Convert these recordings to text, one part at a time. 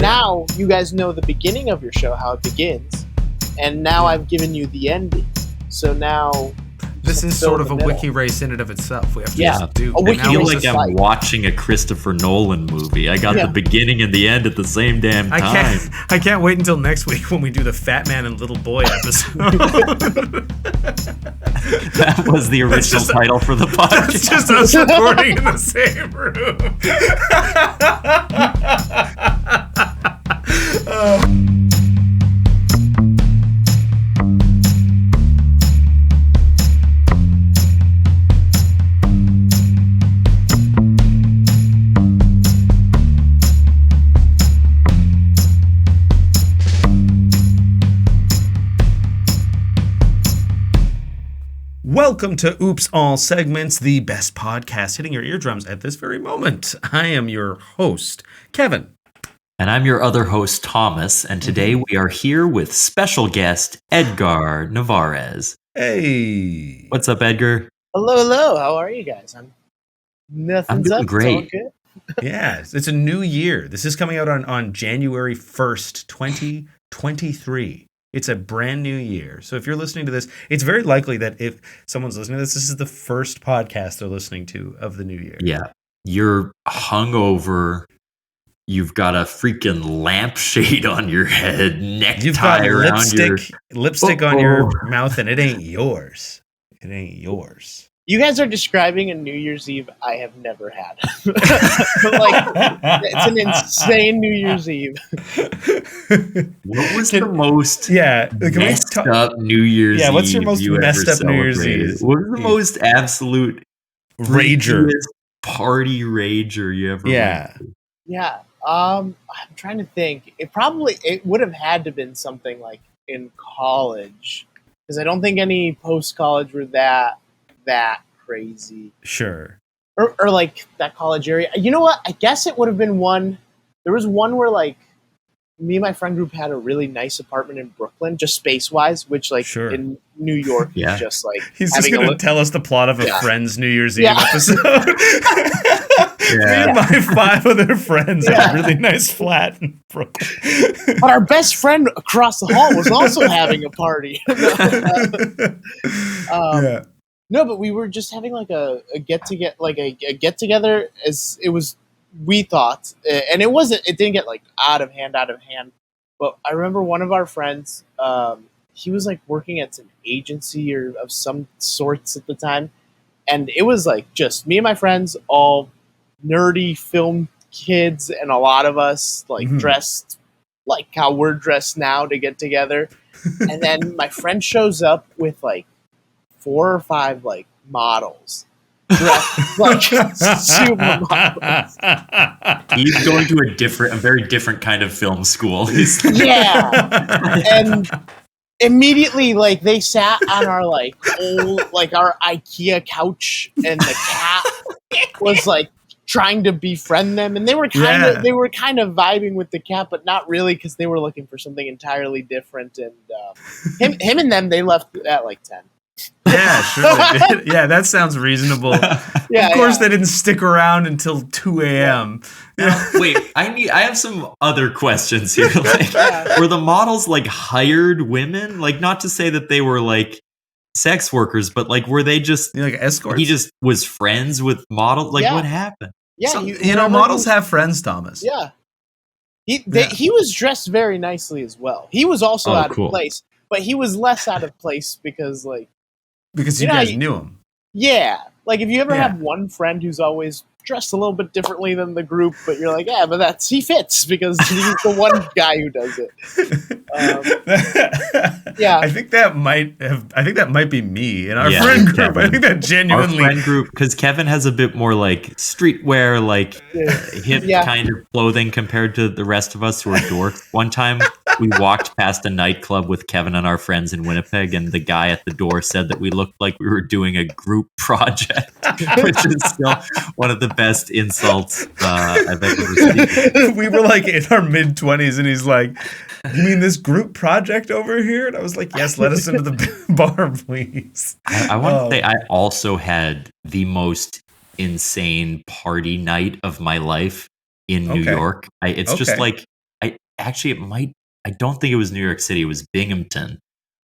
now you guys know the beginning of your show, how it begins, and now I've given you the ending. So now this is sort of a wiki race in and of itself. We have to just do. I feel like I'm watching a Christopher Nolan movie. I got the beginning and the end at the same damn time. I can't wait until next week when we do the Fat Man and Little Boy episode. That was the original title for the podcast. It's just us recording in the same room. Welcome to Oops All Segments, the best podcast hitting your eardrums at this very moment. I am your host, Kevin. And I'm your other host, Thomas. And today we are here with special guest, Edgar Nevarez. Hey. What's up, Edgar? Hello. How are you guys? I'm doing great. It's all good. Yeah, it's a new year. This is coming out on January 1st, 2023. It's a brand new year. So if you're listening to this, it's very likely that if someone's listening to this, this is the first podcast they're listening to of the new year. Yeah. You're hungover. You've got a freaking lampshade on your head, necktie You've got around lipstick on your mouth, and it ain't yours. It ain't yours. You guys are describing a New Year's Eve I have never had. It's an insane New Year's Eve. What was the most messed up New Year's Eve? Yeah, what's your most messed up New Year's Eve? What was the most absolute rager party rager you ever went to? Yeah. I'm trying to think. It would have had to been something like in college, because I don't think any post-college were that crazy. Sure. Or like that college area. You know what? I guess it would have been one. There was one where like me and my friend group had a really nice apartment in Brooklyn, just space-wise, which like in New York is just like... He's just going to tell us the plot of a Friends New Year's Eve episode. Me and my 5 other friends had a really nice flat in Brooklyn. But our best friend across the hall was also having a party. No, but we were just having like a get together as it was. We thought, and it wasn't. It didn't get like out of hand. But I remember one of our friends. He was like working at an agency or of some sorts at the time, and it was like just me and my friends, all nerdy film kids, and a lot of us like dressed like how we're dressed now to get together. And then my friend shows up with like 4 or 5 like models, dressed like super models. He's going to a very different kind of film school. And immediately like they sat on our like old our IKEA couch, and the cat was like trying to befriend them, and they were kind of vibing with the cat, but not really, because they were looking for something entirely different. And him and them, they left at like 10. Yeah, sure. Yeah, that sounds reasonable. Of course, they didn't stick around until 2 a.m. Wait, I have some other questions here. Were the models like hired women? Like, not to say that they were like sex workers, but like, were they just like escorts? He just was friends with models. Like, what happened? Yeah, models have friends, Thomas. Yeah, he was dressed very nicely as well. He was also out of place, but he was less out of place because you guys knew him. Yeah, like if you ever have one friend who's always dressed a little bit differently than the group, but you're like, but he fits because he's the one guy who does it. I think that might be me in our friend group. Kevin. I think that genuinely our friend group, because Kevin has a bit more like streetwear, like hip kind of clothing compared to the rest of us who are dorks. One time we walked past a nightclub with Kevin and our friends in Winnipeg, and the guy at the door said that we looked like we were doing a group project, which is still one of the best insults I've ever received. We were like in our mid-20s, and he's like, "You mean this group project over here?" And I was like, "Yes, let us into the bar, please." I want to say I also had the most insane party night of my life in New York. It's just like actually, it might. I don't think it was New York City. It was Binghamton.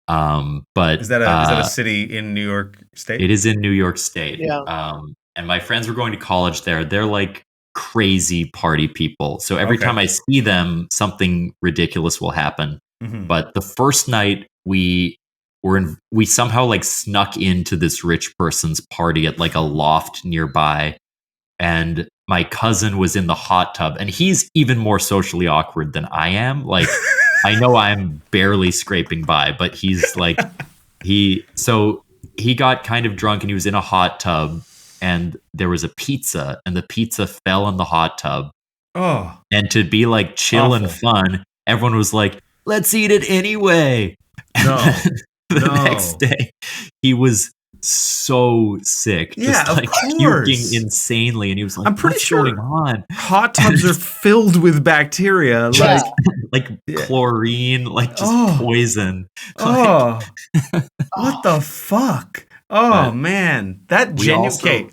But is that a city in New York State? It is in New York State. Yeah. And my friends were going to college there. They're like crazy party people. So every time I see them, something ridiculous will happen. Mm-hmm. But the first night we somehow like snuck into this rich person's party at like a loft nearby. And my cousin was in the hot tub, and he's even more socially awkward than I am. Like, I know I'm barely scraping by, but he's like, he got kind of drunk and he was in a hot tub, and there was a pizza, and the pizza fell in the hot tub. Oh. And to be like chill and fun, everyone was like, let's eat it anyway. No. The next day, he was so sick, just of like course. puking insanely, and he was like, I'm pretty what's sure going on? Hot tubs are filled with bacteria, like chlorine, like just poison. What the fuck? Oh man, that genuine. Okay,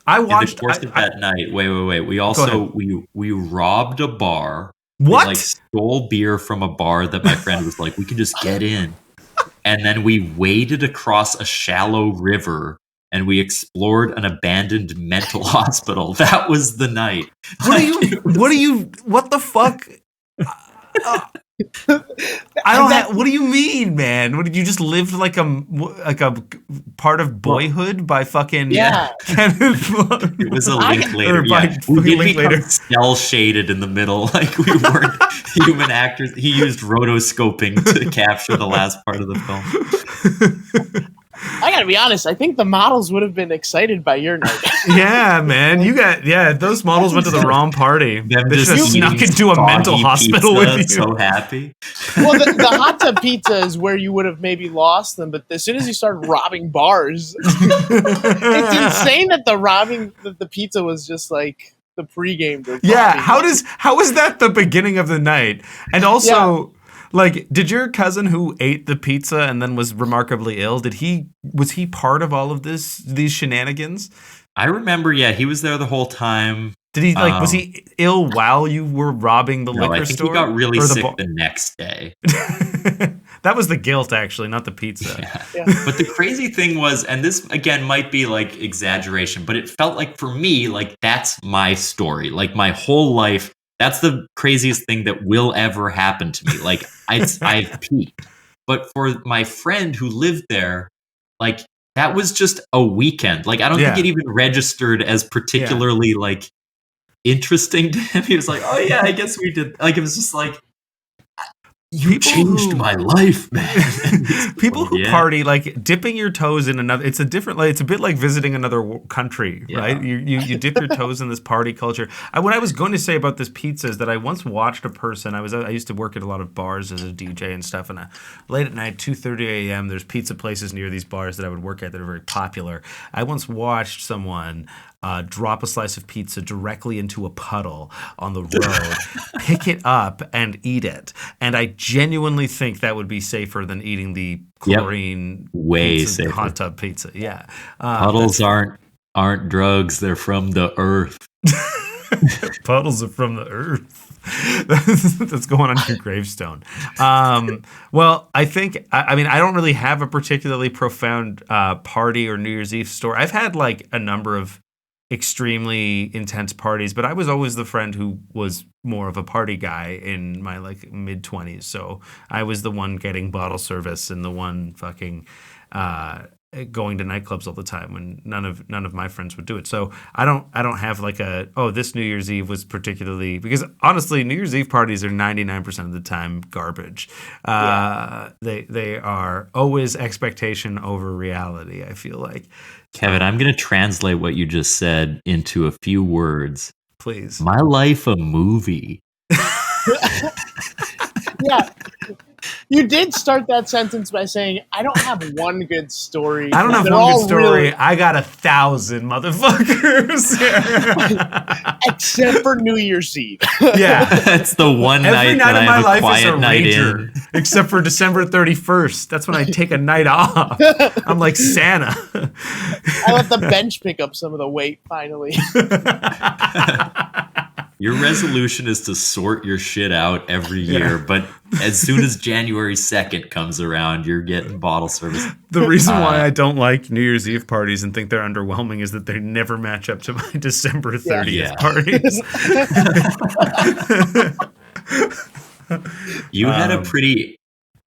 I watched. In the course of that night. Wait. We also we robbed a bar. What? We, like, stole beer from a bar that my friend was like, we can just get in. And then we waded across a shallow river and we explored an abandoned mental hospital. That was the night. What the fuck? What do you mean, man? What did you just live like a part of Boyhood by fucking It was a link later. We did become cell shaded in the middle, like we weren't human actors. He used rotoscoping to capture the last part of the film. I gotta be honest, I think the models would have been excited by your night. Yeah, man. Those models went to the wrong party. They just snuck into a mental hospital with you. So happy. Well, the hot tub pizza is where you would have maybe lost them, but as soon as you started robbing bars, it's insane that the pizza was just like the pregame. How is that the beginning of the night? And also, like, did your cousin who ate the pizza and then was remarkably ill, was he part of all of these shenanigans? I remember, he was there the whole time. Did he was he ill while you were robbing the liquor store? I think he got really sick the next day. That was the guilt, actually, not the pizza. Yeah. But the crazy thing was, and this again might be like exaggeration, but it felt like for me, like that's my story. Like my whole life, that's the craziest thing that will ever happen to me. Like I've peaked. But for my friend who lived there, like that was just a weekend. Like I don't think it even registered as particularly like interesting to him. He was like, oh yeah, I guess we did. Like it was just like, you changed my life, man. People who party, like dipping your toes in another, it's a different, like, it's a bit like visiting another country, right? You dip your toes in this party culture. What I was going to say about this pizza is that I once watched a person, I used to work at a lot of bars as a DJ and stuff, and late at night, 2:30 a.m., there's pizza places near these bars that I would work at that are very popular. I once watched someone drop a slice of pizza directly into a puddle on the road, pick it up, and eat it. And I genuinely think that would be safer than eating the chlorine safer hot tub pizza. Yeah, puddles aren't drugs; they're from the earth. Puddles are from the earth. That's going on your gravestone. Well, I think I don't really have a particularly profound party or New Year's Eve story. I've had like a number of extremely intense parties, but I was always the friend who was more of a party guy in my like mid-20s. So I was the one getting bottle service and the one fucking going to nightclubs all the time when none of my friends would do it. So I don't have like this New Year's Eve was particularly, because honestly New Year's Eve parties are 99% of the time garbage. They are always expectation over reality, I feel like. Kevin, I'm going to translate what you just said into a few words. Please. My life a movie. Yeah. You did start that sentence by saying, I don't have one good story. I don't have one good story. I got 1,000 motherfuckers. Except for New Year's Eve. Yeah. That's the one Every night that of I my have a life quiet is a night rager, in. except for December 31st. That's when I take a night off. I'm like Santa. I let the bench pick up some of the weight, finally. Your resolution is to sort your shit out every year, but as soon as January 2nd comes around, you're getting bottle service. The reason why I don't like New Year's Eve parties and think they're underwhelming is that they never match up to my December 30th parties. You had a pretty...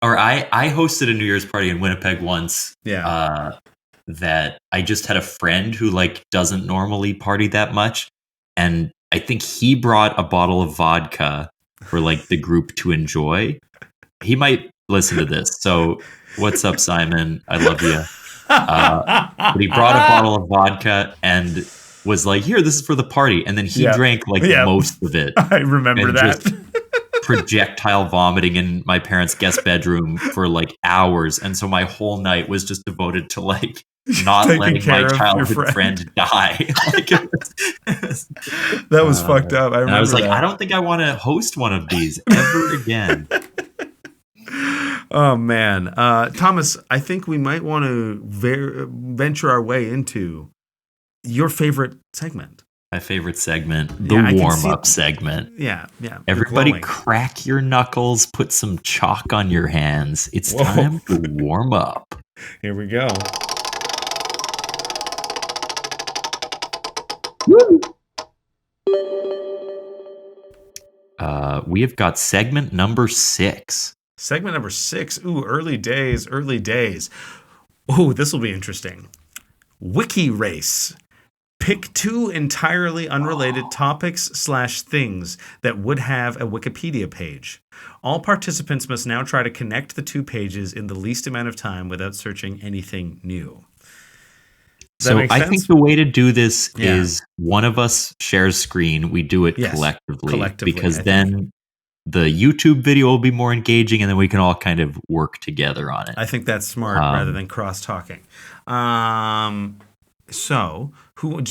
Or I hosted a New Year's party in Winnipeg once. Yeah. That I just had a friend who like doesn't normally party that much, and I think he brought a bottle of vodka for like the group to enjoy. He might listen to this, so what's up, Simon? I love you. But he brought a bottle of vodka and was like, "Here, this is for the party," and then he drank like most of it. I remember that. Just projectile vomiting in my parents' guest bedroom for like hours, and so my whole night was just devoted to like not letting my childhood friend die. Like, that was fucked up. I was like, I don't think I want to host one of these ever again. Oh man, Thomas, I think we might want to venture our way into your favorite segment. My favorite segment, the warm-up segment. Yeah. Everybody crack your knuckles, put some chalk on your hands. It's time to warm up. Here we go. We have got segment number 6. Segment number 6. Ooh, early days. Ooh, this will be interesting. Wiki race. Pick 2 entirely unrelated topics/things that would have a Wikipedia page. All participants must now try to connect the 2 pages in the least amount of time without searching anything new. So I think the way to do this is one of us shares screen. We do it collectively because then the YouTube video will be more engaging, and then we can all kind of work together on it. I think that's smart rather than cross-talking. So,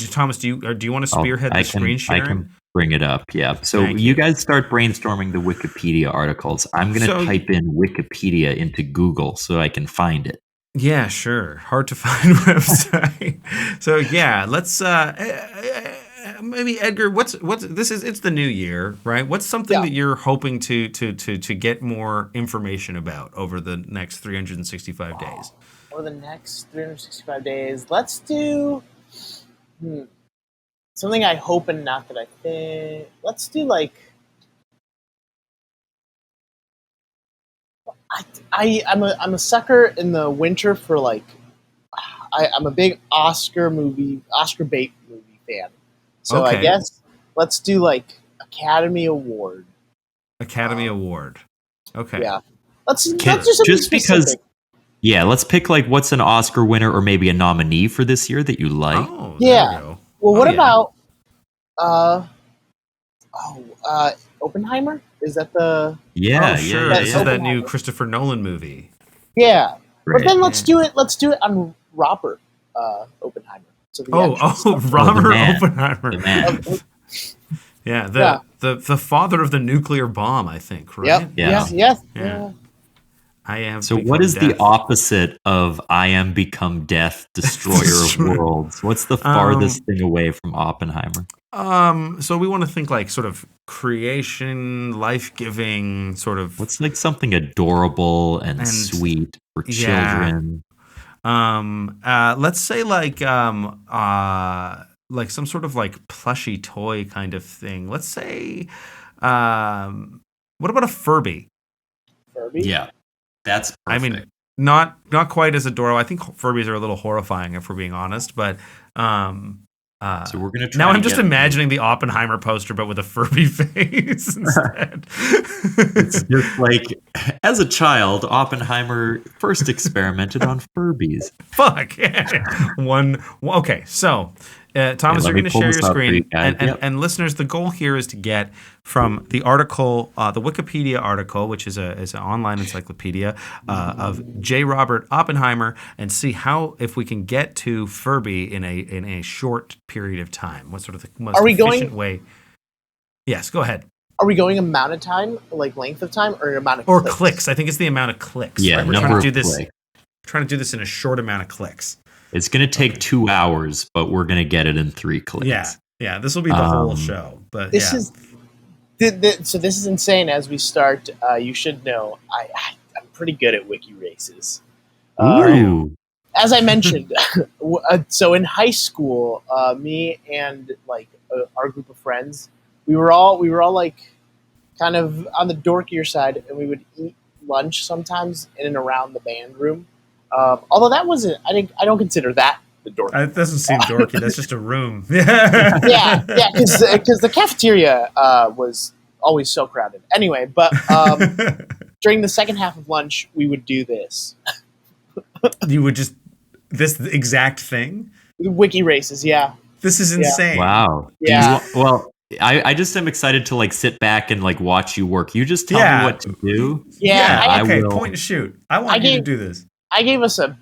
Thomas, do you want to spearhead the screen sharing? I can bring it up, yeah. So you guys start brainstorming the Wikipedia articles. I'm going to type in Wikipedia into Google so I can find it. Yeah, sure. Hard to find website. So yeah, let's maybe Edgar. What's this is? It's the new year, right? What's something that you're hoping to get more information about over the next 365 days? Over the next 365 days, let's do something I hope and not that I think. Let's do like. I'm a sucker in the winter for like. I'm a big Oscar bait movie fan. So I guess let's do like Academy Award. Academy Award. Okay. Yeah. Let's do something specific. Yeah, let's pick like what's an Oscar winner or maybe a nominee for this year that you like. Oh, yeah. Well, what about Oppenheimer? Is that the? Yeah, sure. This is that new Christopher Nolan movie. Yeah, right. But then let's do it on Robert Oppenheimer. So Robert Oppenheimer. The man. The father of the nuclear bomb, I think. Right? Yep. Yes. So what is the opposite of I am become death, destroyer of worlds? What's the farthest thing away from Oppenheimer? So we want to think like sort of creation, life-giving, sort of. What's like something adorable and sweet for children? Let's say like some sort of like plushy toy kind of thing. Let's say, what about a Furby? Furby? Yeah. That's perfect. I mean, not quite as adorable. I think Furbies are a little horrifying, if we're being honest. But so we're gonna try. Now I'm just imagining the Oppenheimer poster, but with a Furby face instead. It's just like, as a child, Oppenheimer first experimented on Furbies. Fuck. Okay, so. Thomas, you're going to share your screen, and listeners, the goal here is to get from the article, the Wikipedia article, which is an online encyclopedia of J. Robert Oppenheimer, and see if we can get to Furby in a short period of time. What sort of the most efficient way? Yes, go ahead. Are we going amount of time, like length of time, or amount of clicks? I think it's the amount of clicks. Yeah, right? We're trying to do this in a short amount of clicks. It's going to take 2 hours, but we're going to get it in 3 clicks. Yeah. This will be the whole show. But This yeah. is so this is insane. As we start, you should know I'm pretty good at wiki races. Ooh. As I mentioned, so in high school, me and like our group of friends, we were all like kind of on the dorkier side, and we would eat lunch sometimes in and around the band room. Although that wasn't, I don't consider that the dorky. It doesn't seem dorky. That's just a room. Yeah, because the cafeteria was always so crowded. Anyway, but during the second half of lunch, we would do this. You would just this exact thing. Wiki races, yeah. This is insane. Wow. Yeah. I just am excited to like sit back and like watch you work. You just tell me what to do. Yeah, okay. will. Point and shoot. I want you to do this. I gave us a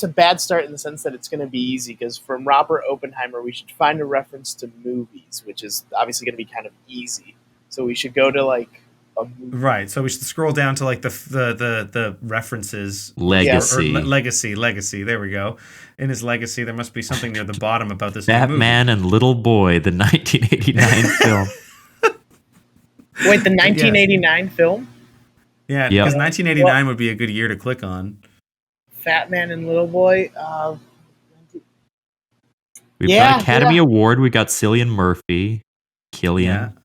bad start in the sense that it's going to be easy because from Robert Oppenheimer we should find a reference to movies, which is obviously going to be kind of easy. So we should go to like a movie. Right. So we should scroll down to like the references. Legacy. Or legacy. There we go. In his legacy, there must be something near the bottom about this. Batman and Little Boy, the 1989 film. Wait, the 1989 film? Yeah, because 1989 would be a good year to click on. Fat Man and Little Boy. We've got Academy Award. We got Cillian Murphy, Killian.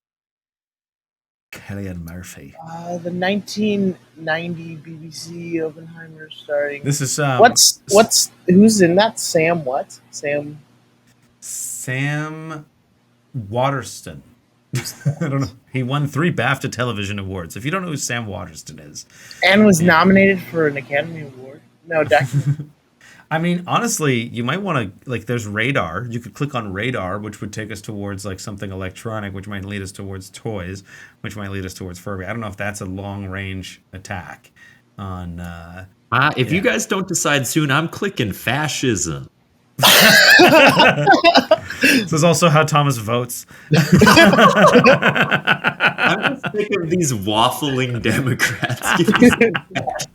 Cillian Murphy. The 1990 BBC Oppenheimer starring. This is who's in that? Sam Waterston. I don't know. He won 3 BAFTA Television Awards. If you don't know who Sam Waterston is, and was nominated for an Academy Award. No, I mean, honestly, you might want to, like, there's Radar. You could click on Radar, which would take us towards, like, something electronic, which might lead us towards toys, which might lead us towards Furby. I don't know if that's a long-range attack on... if you guys don't decide soon, I'm clicking fascism. This is also how Thomas votes. I'm just sick of these waffling Democrats.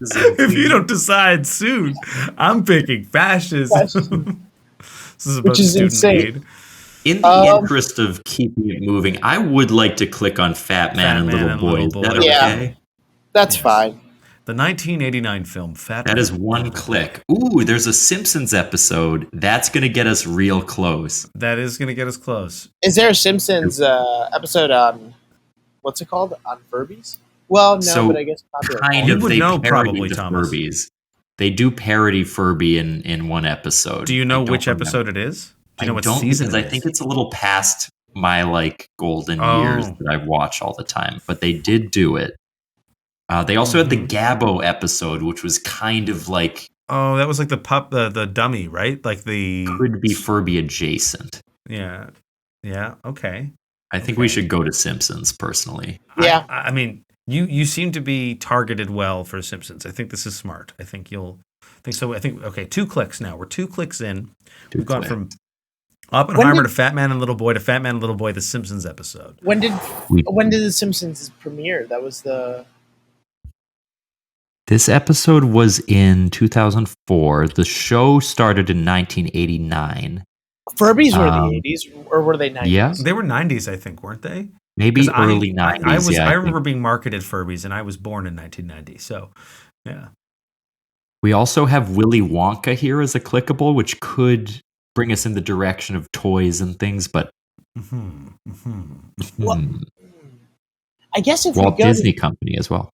If you don't decide soon, I'm picking fascism. This is about which is insane. Aid. In the interest of keeping it moving, I would like to click on Fat Man and Little Boy. Is that okay? That's fine. The 1989 film Fat Man. That is one click. Ooh, there's a Simpsons episode. That's going to get us real close. That is going to get us close. Is there a Simpsons episode on, what's it called? On Furbies? Well, no, but I guess popular. Kind of, they know parody probably, the Thomas. Furbies. They do parody Furby in one episode. Do you know which episode it is? Do you know what season it is? I think it's a little past my like golden years that I watch all the time. But they did do it. They also had the Gabbo episode, which was kind of like... Oh, that was like the dummy, right? Like the... Could be Furby adjacent. Yeah. Yeah, okay. I think we should go to Simpsons, personally. Yeah. I mean, you seem to be targeted well for Simpsons. I think this is smart. I think so. I think, okay, 2 clicks now. We're 2 clicks in. We've gone from Oppenheimer to Fat Man and Little Boy to Fat Man and Little Boy, the Simpsons episode. When did the Simpsons premiere? That was the... This episode was in 2004. The show started in 1989. Furbies were the 80s, or were they 90s? Yeah. They were 90s, I think, weren't they? Maybe early 90s. I remember being marketed Furbies, and I was born in 1990. So, yeah. We also have Willy Wonka here as a clickable, which could bring us in the direction of toys and things, but... Well, I guess if Walt we go Disney Company as well.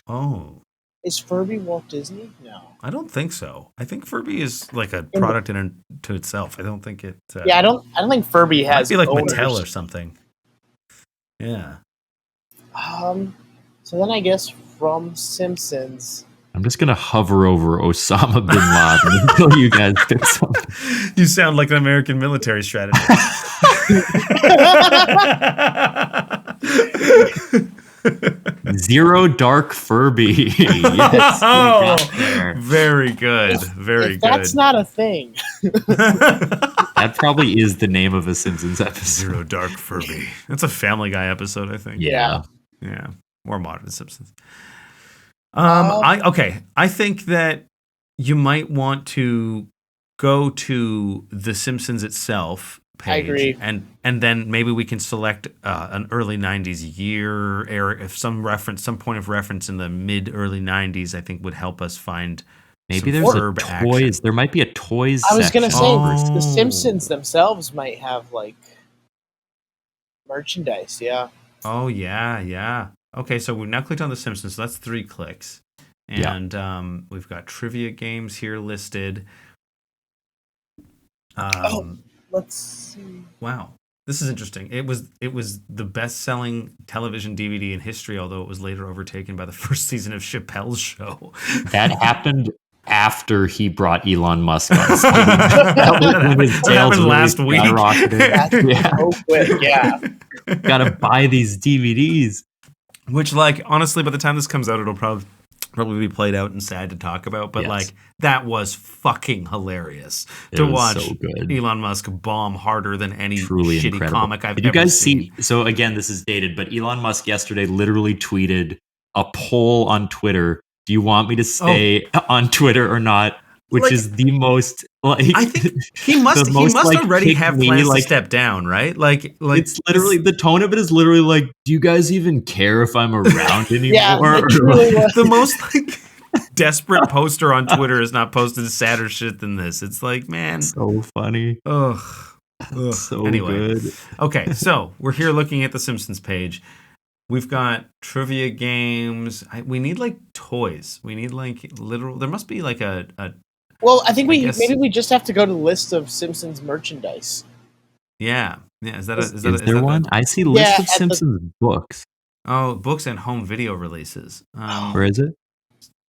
Oh. Is Furby Walt Disney? No. I don't think so. I think Furby is like a product in to itself. I don't think it... I don't think Furby has... It might be like owners. Mattel or something. Yeah. So then I guess from Simpsons... I'm just going to hover over Osama bin Laden until you guys pick something. You sound like an American military strategist. Zero Dark Furby. Yes. Oh, very good. Very if good. That's not a thing. That probably is the name of a Simpsons episode. Zero Dark Furby. That's a Family Guy episode, I think. Yeah. Yeah. More modern than Simpsons. I think that you might want to go to The Simpsons itself, page. I agree. And then maybe we can select an early 90s year, if some point of reference in the mid early 90s, I think would help us find Maybe some there's a Furb toys. action. There might be a toys I was gonna section. say the Oh. Simpsons themselves might have like merchandise. Yeah. Oh yeah. Okay, so we've now clicked on The Simpsons. So that's 3 clicks, and we've got trivia games here listed. Let's see. Wow, this is interesting. It was the best-selling television DVD in history, although it was later overtaken by the first season of Chappelle's Show. That happened after he brought Elon Musk on stage. That was when his sales happened really last week. skyrocketed. That's so quick. Yeah. Gotta buy these DVDs. Which, like, honestly, by the time this comes out, it'll probably be played out and sad to talk about. But like, that was fucking hilarious to watch. So good. Elon Musk bomb harder than any Truly shitty incredible. comic I've Did you ever guys seen. see? So again, this is dated, but Elon Musk yesterday literally tweeted a poll on Twitter. Do you want me to stay on Twitter or not? Which Like, is the most like. I think he must already have plans to step down, right? Like it's literally the tone of it is literally like, do you guys even care if I'm around anymore? Yeah, it truly was. The most like desperate poster on Twitter has not posted sadder shit than this. It's like, man, So funny. ugh. So Anyway. good. Okay, so we're here looking at the Simpsons page. We've got trivia games. We need like toys. We need like literal. There must be like a Well, I think guess- maybe we just have to go to the list of Simpsons merchandise. yeah. Is Is that there one? I see list Yeah, of at the- Simpsons books. Oh, books and home video releases. Where is it?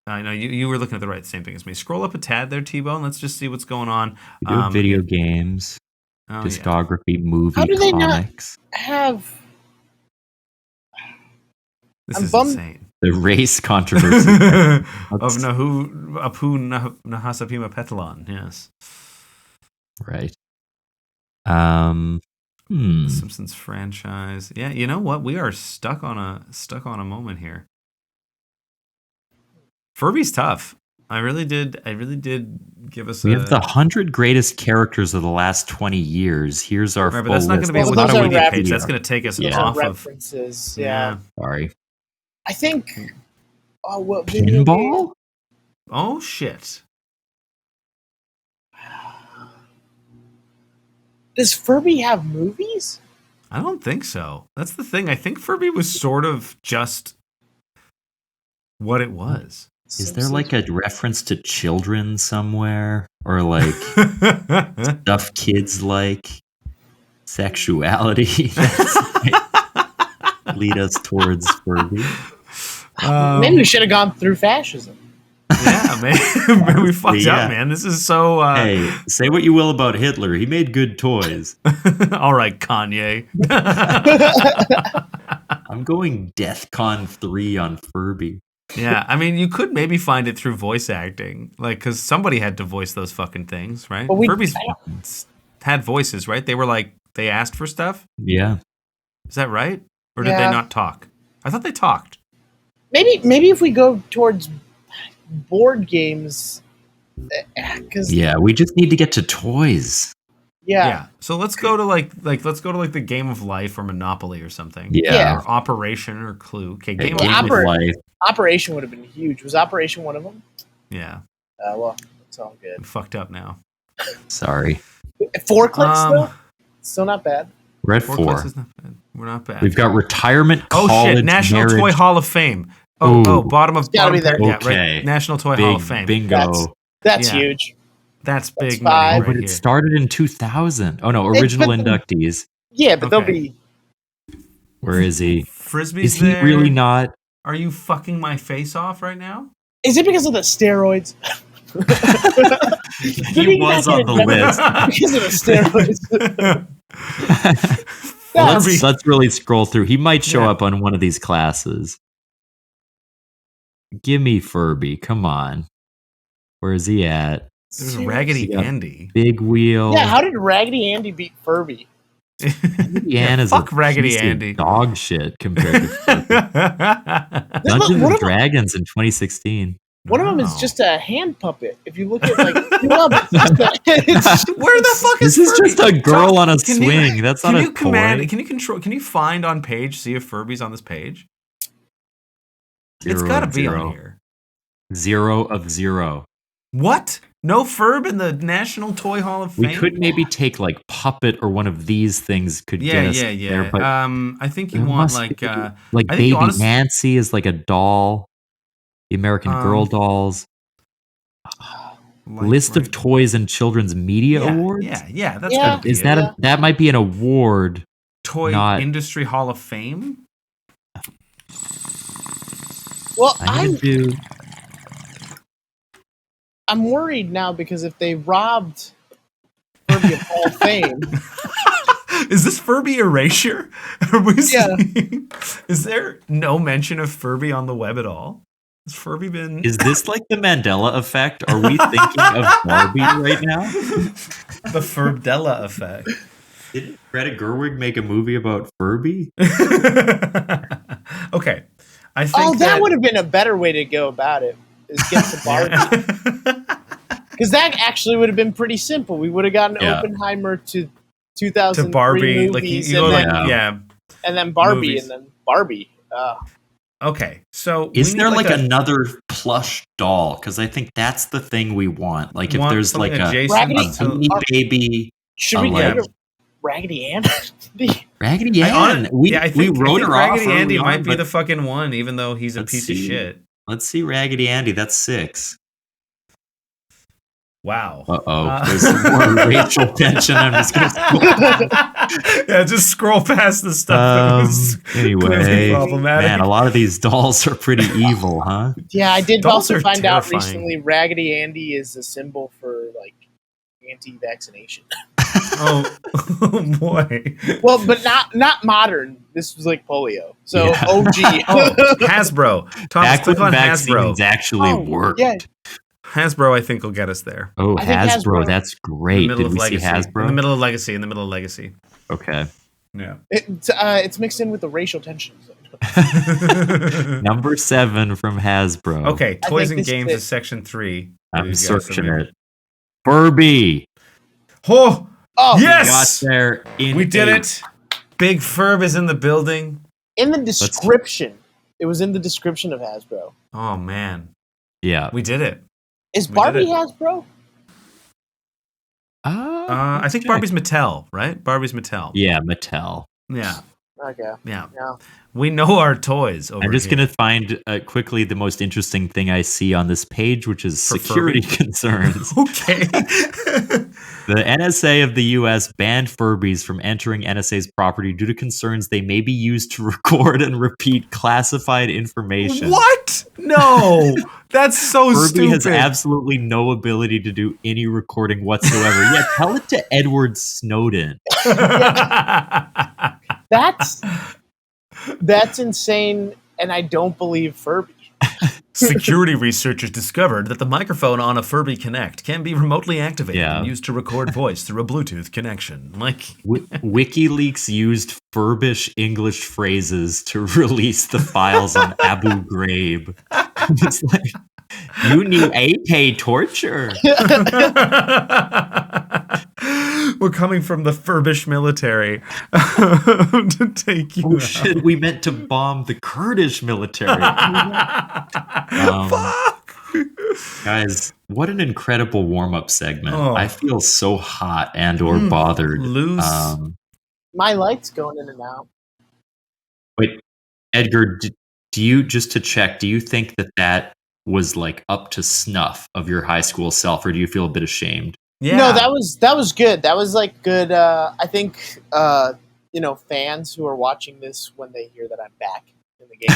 I know you were looking at the same thing as me. Scroll up a tad there, T-Bone. Let's just see what's going on. We do have video games, Oh, discography, movie, How do they not- comics. Have This I'm is bummed- insane. The race controversy. Of Apu Nahasapima Petalon, yes. Right. The Simpsons franchise. Yeah, you know what? We are stuck on a moment here. Furby's tough. I really did give us. We have the 100 greatest characters of the last 20 years. Here's our Right, but full that's not going list. to be a Well, those are Wikipedia page. references. That's going to take us Yeah. off of. references. Yeah. Sorry. I think. Oh, what video game- Pinball? Oh shit! Does Furby have movies? I don't think so. That's the thing. I think Furby was sort of just what it was. Is there like a reference to children somewhere? Or like stuff kids like? Sexuality? Lead us towards Furby. Maybe we should have gone through fascism. Yeah, man. We fucked Yeah. up, man. This is so. Hey, say what you will about Hitler. He made good toys. All right, Kanye. I'm going DEFCON 3 on Furby. Yeah, I mean, you could maybe find it through voice acting, like because somebody had to voice those fucking things, right? But we- Furby's had voices, right? They were like they asked for stuff. Yeah. Is that right? Or did Yeah. they not talk? I thought they talked. Maybe if we go towards board games, because Yeah, we just need to get to toys. yeah. So let's go to like the Game of Life or Monopoly or something. Yeah. Or Operation or Clue. Okay, Hey, Game Well, of Life. Life. Operation would have been huge. Was Operation one of them? Yeah, Well, it's all I'm good. fucked up now. Sorry. 4 clicks though, still not bad. We're at Four 4. clicks is not bad. We're not bad. We've got retirement, Oh college, shit! National marriage. Toy Hall of Fame. Oh, Ooh. bottom of gotta bottom be there. par- Yeah, Okay. right. National Toy Hall of Big Fame. bingo. That's Yeah. huge. That's That's big five. money But right it here. started in 2000. Oh no, Hey, original but- inductees. Yeah, but they'll Okay. be. Where is he? Frisbee's Is he there. really not? Are you fucking my face off right now? Is it because of the steroids? He was on the list. Because of the steroids. Well, Furby. let's really scroll through. He might show Yeah. up on one of these classes. Give me Furby. Come on. Where is he at? There's Raggedy Yeah. Andy. Big Wheel. Yeah, how did Raggedy Andy beat Furby? Deanna's Fuck a Raggedy piece of Andy. dog shit compared to Furby. What Dungeons and about- Dragons in 2016. One of them is Wow. just a hand puppet. If you look at like, it's Where the fuck is This is Furby? just a girl on a Can you- swing. That's not Can a you command? toy. Can you control? Can you find on page? See if Furby's on this page. It's Zero got to of be zero. on here. 0 of 0. What? No Furb in the National Toy Hall of Fame? We could maybe take like Puppet or one of these things could Yeah, get us yeah. there. But I think you there want must like be, I like think Baby you honestly- Nancy is like a doll. The American Girl dolls. like List of right- toys and children's media yeah, awards. Yeah, that's Yeah. gotta be Is it. that that might be an award? Toy not- Industry Hall of Fame? well, I'm gonna do. I'm worried now because if they robbed Furby of Hall of Fame, Is this Furby erasure? Are we Yeah. seeing? Is there no mention of Furby on the web at all? Has Furby been? Is this like the Mandela effect? Are we thinking of Barbie right now? The Furbdella effect? Did Greta Gerwig make a movie about Furby? Okay, I think that would have been a better way to go about it. Is get to Barbie. Because that actually would have been pretty simple. We would have gotten Yeah. Oppenheimer to 2003 to Barbie, like movies, you go and, like then, yeah. and then Barbie, movies. and then Barbie. Okay, so Is we need there like a another plush doll? Because I think that's the thing we want. Like if want there's like something a adjacent Raggedy- to- Beanie Baby, Should we like- get a Raggedy Ann? Raggedy I Ann. We I think wrote her off. Raggedy Andy early might on, be but the fucking one, even though he's a Let's piece of see. shit. Let's see Raggedy Andy. That's 6. Wow. There's some more racial tension. I'm just gonna. Yeah, just scroll past the stuff. that was clearly Anyway, problematic. man, a lot of these dolls are pretty evil, huh? Yeah, I did Dolls also are find out terrifying. recently Raggedy Andy is a symbol for like anti-vaccination. oh boy. Well, but not modern. This was like polio. So Yeah. OG. Oh, Hasbro. Thomas, Back click when on Hasbro. vaccines actually Oh, worked. yeah. Hasbro, I think, will get us there. Oh, I think Hasbro, Hasbro- that's In great. the middle Did of we Legacy. see Hasbro? In the middle of Legacy. In the middle of Legacy. Okay. Yeah. It's mixed in with the racial tensions. Number 7 from Hasbro. Okay, I toys think and this games fit. is section 3. I'm These guys searching are- it. Furby. Oh, Oh, yes! Got there in We did 8. it. Big Furb is in the building. in the description. It was in the description of Hasbro. Oh, man. Yeah. We did it. Is We did Barbie it. Hasbro? I think Barbie's Mattel, right? Barbie's Mattel. Yeah, Mattel. Yeah. Okay. Yeah. Yeah. We know our toys over I'm just here. going to find quickly the most interesting thing I see on this page, which is For security Furby? concerns. Okay. The NSA of the U.S. banned Furbies from entering NSA's property due to concerns they may be used to record and repeat classified information. What? No. That's so Furby stupid. has absolutely no ability to do any recording whatsoever. Yeah, tell it to Edward Snowden. That's insane, and I don't believe Furby. Security researchers discovered that the microphone on a Furby Connect can be remotely activated Yeah. and used to record voice through a Bluetooth connection. Like, WikiLeaks used Furbish English phrases to release the files on Abu Ghraib. It's like, you need AK torture. we're coming from the Furbish military to take you Oh out. shit, we meant to bomb the Kurdish military. Fuck. Guys, what an incredible warm-up segment. Oh. I feel so hot and or bothered. Loose. My light's going in and out. Wait, Edgar, do you, just to check, do you think that was like up to snuff of your high school self, or do you feel a bit ashamed? Yeah. No, that was good. That was like good. I think fans who are watching this when they hear that I'm back in the game,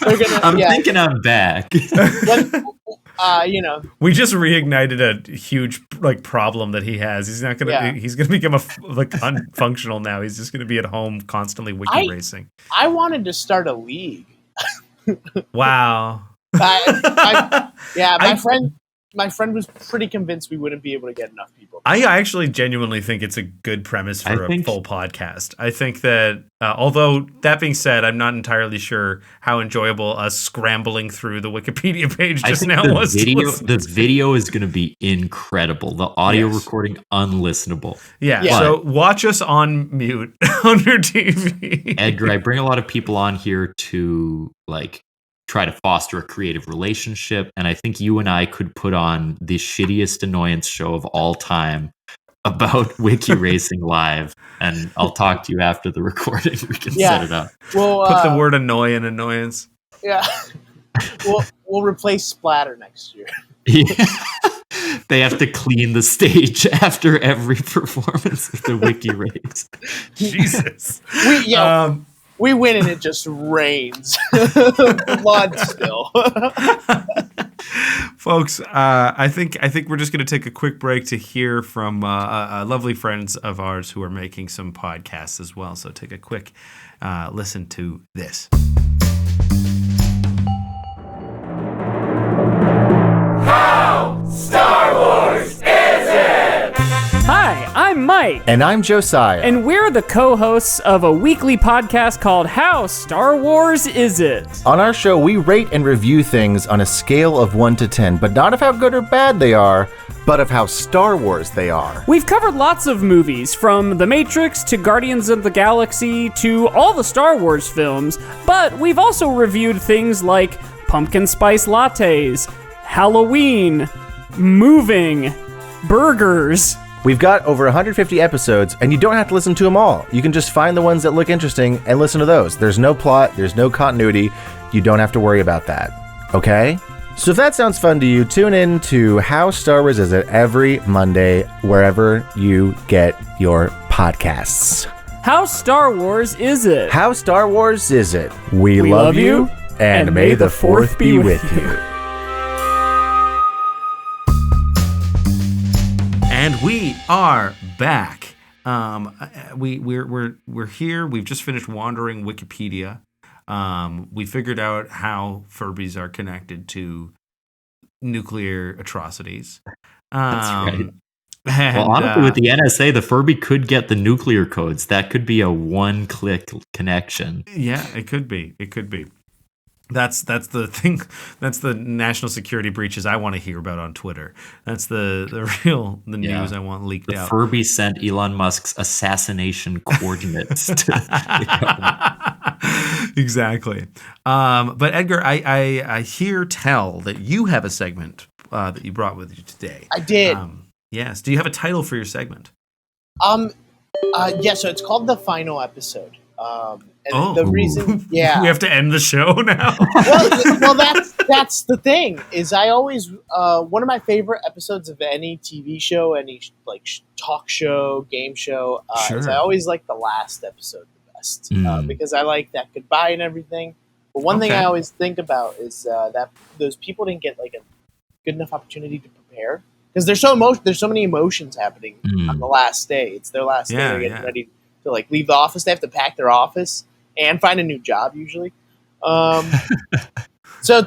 they're gonna. I'm yeah, thinking I'm back. We just reignited a huge problem that he has. He's not gonna. Yeah. He's gonna become unfunctional now. He's just gonna be at home constantly wiki racing. I wanted to start a league. Wow. My friend my friend was pretty convinced we wouldn't be able to get enough people. I actually genuinely think it's a good premise for a full podcast. I think that, although that being said, I'm not entirely sure how enjoyable us scrambling through the Wikipedia page just now was. The video is going to be incredible. The audio recording, unlistenable. Yeah. So watch us on mute on your TV. Edgar, I bring a lot of people on here to like try to foster a creative relationship, and I think you and I could put on the shittiest annoyance show of all time about Wiki Racing Live, and I'll talk to you after the recording. We can set it up. Well, put the word annoy in annoyance. Yeah. we'll replace Splatter next year. Yeah. They have to clean the stage after every performance of the Wiki Race. Jesus. We win and it just rains blood still. Folks, I think we're just going to take a quick break to hear from lovely friends of ours who are making some podcasts as well. So take a quick listen to this. How Star Wars is it? Hi, I'm Mike. And I'm Josiah. And we're the co-hosts of a weekly podcast called How Star Wars Is It? On our show, we rate and review things on a scale of 1 to 10, but not of how good or bad they are, but of how Star Wars they are. We've covered lots of movies, from The Matrix to Guardians of the Galaxy to all the Star Wars films, but we've also reviewed things like pumpkin spice lattes, Halloween, moving, burgers. We've got over 150 episodes, and you don't have to listen to them all. You can just find the ones that look interesting and listen to those. There's no plot, there's no continuity. You don't have to worry about that. Okay? So if that sounds fun to you, tune in to How Star Wars Is It every Monday, wherever you get your podcasts. How Star Wars is it? How Star Wars is it? We love you, and may the Fourth be with you. And we are back. We're here. We've just finished wandering Wikipedia. We figured out how Furbies are connected to nuclear atrocities. That's right. Well, honestly, with the NSA, the Furby could get the nuclear codes. That could be a one-click connection. Yeah, it could be. It could be. That's the thing. That's the national security breaches I want to hear about on Twitter. That's the news I want leaked out. The Furby sent Elon Musk's assassination coordinates. Exactly. But Edgar, I hear tell that you have a segment that you brought with you today. I did. Yes. Do you have a title for your segment? Yeah. So it's called The Final Episode. And the reason, we have to end the show now. well, that's the thing. Is I always one of my favorite episodes of any TV show, any talk show, game show, is I always like the last episode the best because I like that goodbye and everything. But one thing I always think about is that those people didn't get like a good enough opportunity to prepare because there's so many emotions happening on the last day. It's their last day. They're getting ready to like leave the office. They have to pack their office and find a new job usually. So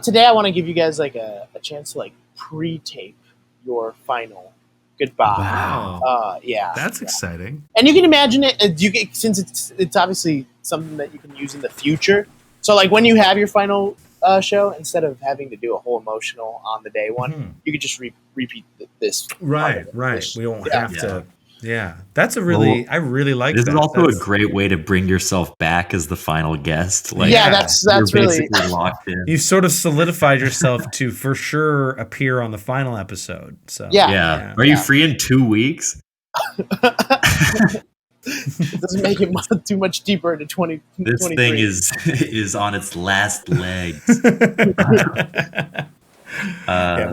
today I want to give you guys like a chance to like pre-tape your final goodbye. Wow. Yeah. That's exciting. And you can imagine it since it's obviously something that you can use in the future. So like when you have your final show, instead of having to do a whole emotional on the day one, you could just repeat this. Right. We won't have to. Yeah, that's I really like that. This is also a great way to bring yourself back as the final guest. Like, that's you're really basically locked in. You've sort of solidified yourself to for sure appear on the final episode. So yeah. Are you free in 2 weeks? It doesn't make it too much deeper into 2023. This thing is on its last legs. We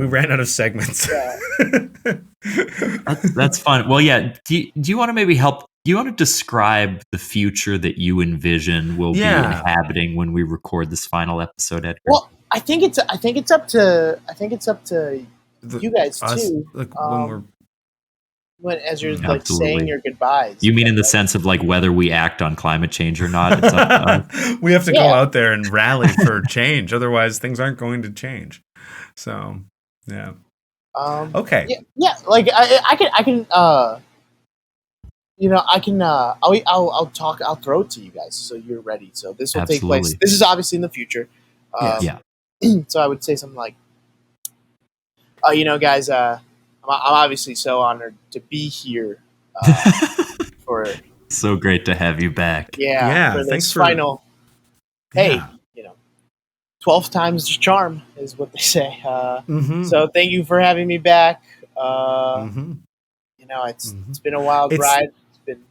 ran out of segments. That's fun. Well, yeah. Do you want to maybe help? Do you want to describe the future that you envision we'll be inhabiting when we record this final episode, Edgar? Well, I think it's up to you guys too. As you're like saying your goodbyes. You mean in the sense of like whether we act on climate change or not? It's up to us. We have to go out there and rally for change. Otherwise, things aren't going to change. So, yeah. Okay. Yeah. Like I can. I'll throw it to you guys so you're ready. So this will take place. Absolutely. This is obviously in the future. Yes. Yeah. So I would say something like, guys, I'm obviously so honored to be here for So great to have you back. Yeah, for thanks this for- final. Hey, Yeah. 12 times the charm is what they say. Mhm. So thank you for having me back. Mhm. It's been a wild It's- ride. It's been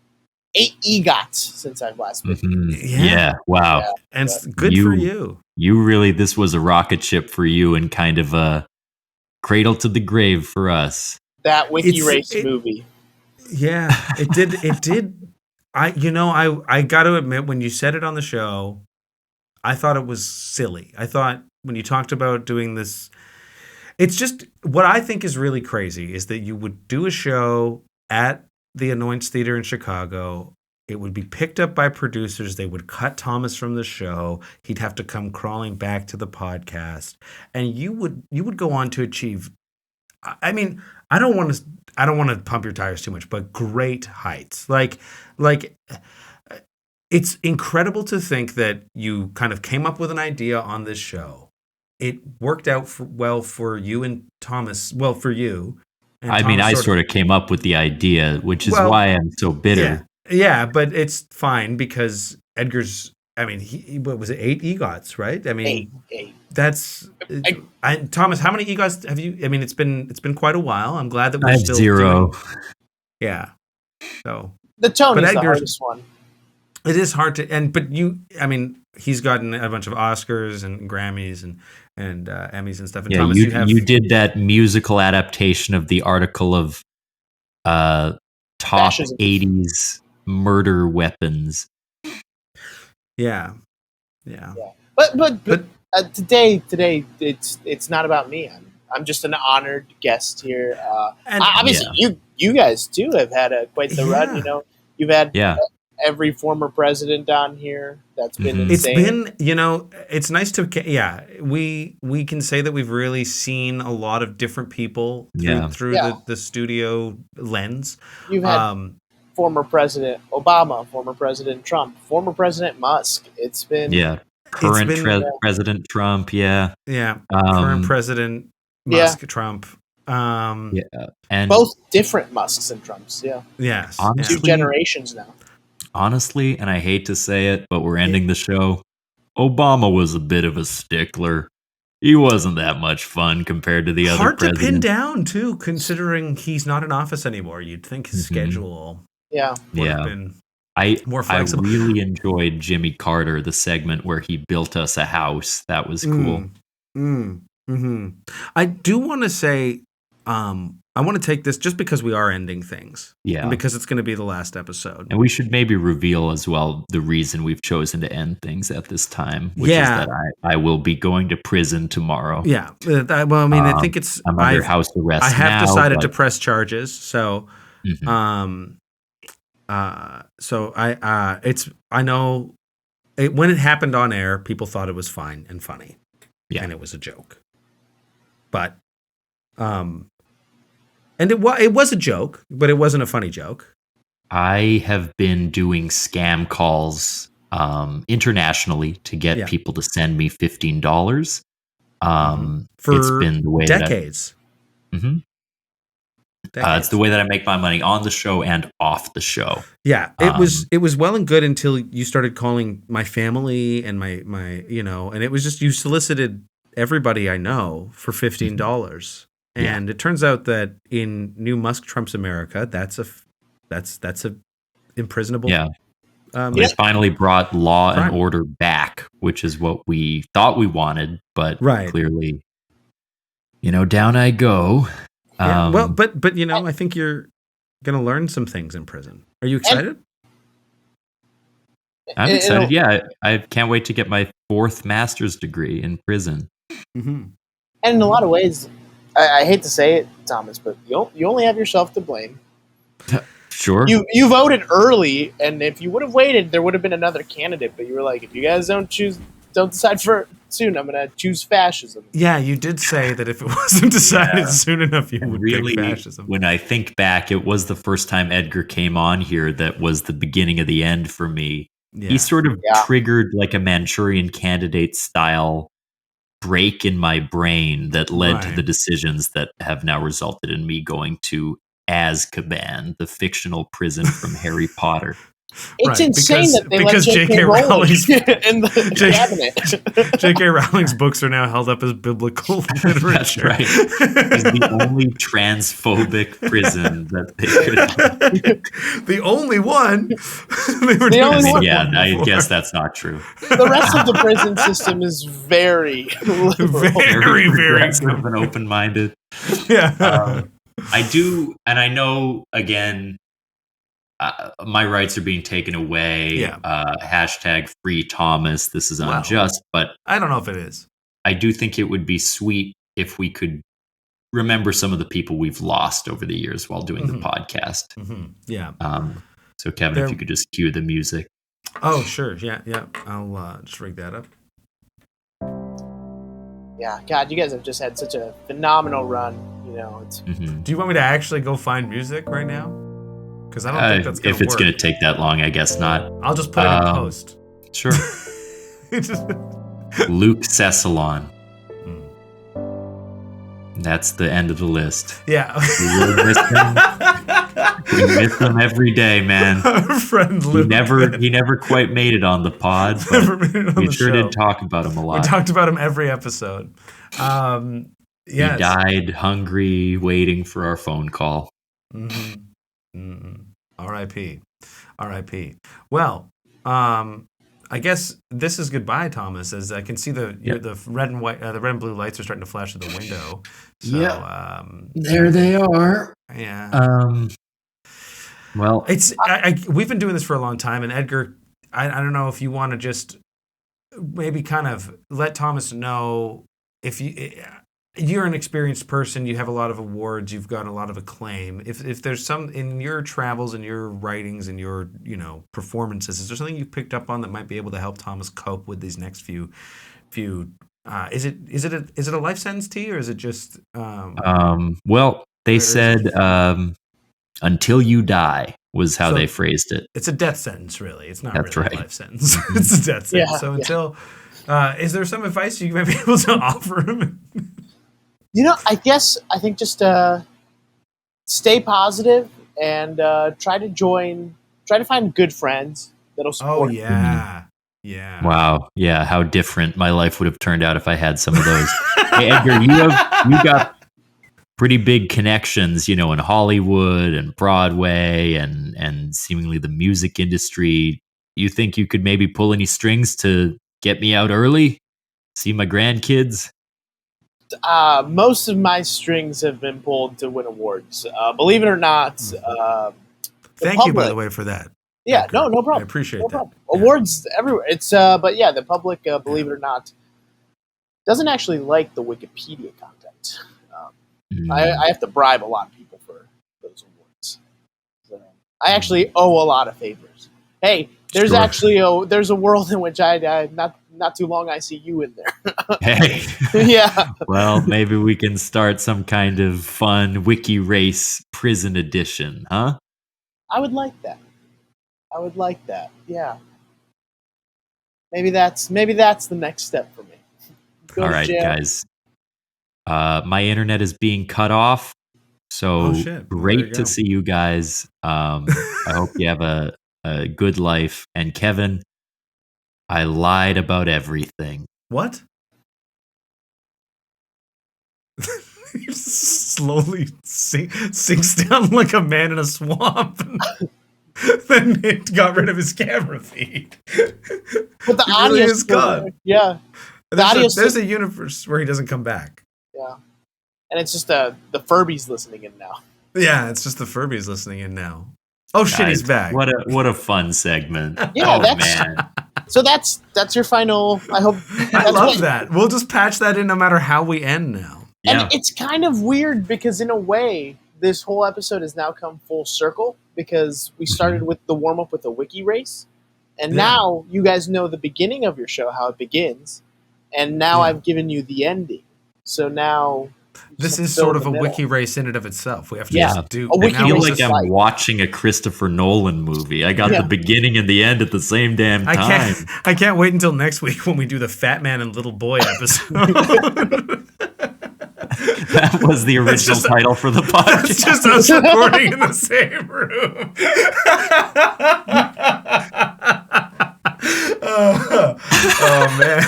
8 EGOTs since I've last been. Yeah. Wow. Yeah. And it's good for you. You really, this was a rocket ship for you and kind of a cradle to the grave for us. That Wiki It's- Race it- movie. Yeah, it did. It did. I got to admit, when you said it on the show, I thought it was silly. I thought when you talked about doing this, it's just what I think is really crazy is that you would do a show at the Annoyance Theater in Chicago. It would be picked up by producers. They would cut Thomas from the show. He'd have to come crawling back to the podcast, and you would go on to achieve. I mean, I don't want to pump your tires too much, but great heights. Like it's incredible to think that you kind of came up with an idea on this show. It worked out well for you and Thomas. Well, for you. And I mean, I Thomas sort of came up with the idea, which is Well, why I'm so bitter. Yeah, but it's fine because Edgar's. I mean, what was it? 8 EGOTs, right? I mean, 8. that's. Thomas, how many EGOTs have you? I mean, it's been quite a while. I'm glad that we're I have still 0. Yeah. So The Tony's the Edgar's- hardest one. it is hard to but you. I mean, he's gotten a bunch of Oscars and Grammys and Emmys and stuff. And Yeah, Thomas, you did that musical adaptation of the article of top Fascism. 80s murder weapons. Yeah. But today it's not about me. I'm just an honored guest here. And Obviously, you guys too have had quite the run. Yeah. You've had Yeah. every former president down here. That's been Mhm. It's insane. been, it's nice to, we can say that we've really seen a lot of different people through Yeah. the studio lens. You've had former President Obama, former President Trump, former President Musk. It's been Current been- President Trump. Yeah. Current President Musk, Trump. And both different Musks and Trumps. Yeah, Yes. Honestly- 2 generations now. honestly, and I hate to say it, but we're ending the show. Obama was a bit of a stickler. He wasn't that much fun compared to the other Hard to presidents. pin down too, considering he's not in office anymore. You'd think his Mhm. schedule Yeah, would have Yeah. been I more flexible. really enjoyed Jimmy Carter, the segment where he built us a house. That was cool. I do want to say, I want to take this just because we are ending things. Yeah. And because it's going to be the last episode. And we should maybe reveal as well the reason we've chosen to end things at this time, which is Yeah. that I will be going to prison tomorrow. Yeah. Well, I mean, I think it's. I'm under house arrest. I have now, decided but- to press charges. So, Mhm. I know when it happened on air, people thought it was fine and funny. Yeah. And it was a joke. But, and it was a joke, but it wasn't a funny joke. I have been doing scam calls internationally to get Yeah. people to send me $15. For It's been the way decades. it's the way that I make my money on the show and off the show. Yeah, it was well and good until you started calling my family and my and it was just you solicited everybody I know for $15. And it turns out that in new Musk Trump's America, that's a imprisonable. Yeah. They finally brought law crime. and order back, which is what we thought we wanted, but Right. clearly, down I go. Yeah, well, but I think you're gonna learn some things in prison. Are you excited? I'm excited. Yeah, I can't wait to get my 4th master's degree in prison. Mm-hmm. and in a lot of ways, I hate to say it, Thomas, but you only have yourself to blame. Sure. You voted early, and if you would have waited, there would have been another candidate. But you were like, if you guys don't decide for soon. I'm gonna choose fascism. Yeah, you did say that if it wasn't decided soon enough, you would Really, pick fascism. when I think back, it was the first time Edgar came on here that was the beginning of the end for me. Yeah. He sort of Yeah. triggered like a Manchurian Candidate style break in my brain that led to Right. the decisions that have now resulted in me going to Azkaban, the fictional prison from Harry Potter. It's Right, insane that they because let J.K. J.K. Rowling Rowling's- in the cabinet. J.K. Rowling's books are now held up as biblical literature. That's right. It's the only transphobic prison that they could. The only one. They were The doing only this one. Yeah, I before. guess that's not true. The rest of the prison system is very liberal. Very, very progressive and open-minded. Yeah. I do, and I know again, my rights are being taken away. Yeah. Hashtag free Thomas. This is Wow. unjust, but I don't know if it is. I do think it would be sweet if we could remember some of the people we've lost over the years while doing the podcast. Yeah. So Kevin, There- if you could just cue the music. Oh, sure. Yeah. I'll just rig that up. Yeah, God, you guys have just had such a phenomenal run. You know, it's Mhm. Do you want me to actually go find music right now? Because I don't think that's going If to it's work. going to take that long, I guess not. I'll just put it in post. Sure. Luke Cessalon. That's the end of the list. Yeah. We will miss him. We miss him every day, man. Our friend He Luke. never quite made it on the pod, Never but made it on we the sure show. did talk about him a We lot. talked about him every episode. He Yes. died hungry, waiting for our phone call. R.I.P. R.I.P. Well, I guess this is goodbye, Thomas. As I can see the red and white, the red and blue lights are starting to flash through the window. So, There they are. yeah. Well, It's we've been doing this for a long time, and Edgar, I don't know if you want to just maybe kind of let Thomas know if you're an experienced person, you have a lot of awards, you've gotten a lot of acclaim. If there's some in your travels and your writings and your performances, is there something you picked up on that might be able to help Thomas cope with these next few? Is it a life sentence to you, or is it just? well, they said until you die was how So- they phrased it. It's a death sentence, really. It's not That's really right. a life sentence. It's a death sentence. Yeah, So yeah. until, is there some advice you might be able to offer him? I think just stay positive and try to find good friends that'll support. Oh yeah, yeah. Wow. Yeah. How different my life would have turned out if I had some of those. Hey, Edgar, you got pretty big connections, in Hollywood and Broadway and seemingly the music industry. You think you could maybe pull any strings to get me out early? See my grandkids? Most of my strings have been pulled to win awards. Believe it or not. Thank you, by public- the way, for that. Yeah, Edgar. no problem. I appreciate No that. problem. Awards everywhere. It's but yeah, the public, believe it or not, doesn't actually like the Wikipedia content. I have to bribe a lot of people for those awards. So I actually owe a lot of favors. Hey, there's Sure. actually there's a world in which I not too long I see you in there. Hey. Yeah. Well, maybe we can start some kind of fun wiki race prison edition, huh? I would like that. Yeah. Maybe that's the next step for me. Go All to right, jail. guys. My internet is being cut off. So Oh, shit. Well, there great you to go. see you guys. I hope you have a good life. And Kevin, I lied about everything. What? He slowly sinks down like a man in a swamp. Then it got rid of his camera feed. But the He audio really is is still gone. there. Yeah. audio's There's still- a universe where he doesn't come back. Yeah. And it's just the Furby's listening in now. Yeah, it's just the Furby's listening in now. Oh shit, he's Guys, back. What a fun segment. Yeah, oh that's- man. So that's your final. I hope. I that's love what- that. We'll just patch that in no matter how we end now. Yeah. And it's kind of weird because in a way, this whole episode has now come full circle because we started with the warm up with the wiki race, and Yeah. now you guys know the beginning of your show, how it begins, and now I've given you the ending. So now This is fill sort in of the a middle. wiki race in and of itself. We have to Yeah. just do. A wiki I feel race like is I'm life. watching a Christopher Nolan movie. I got Yeah. the beginning and the end at the same damn time. I can't wait until next week when we do the Fat Man and Little Boy episode. That was the original title for the podcast. It's just us recording in the same room. Oh man.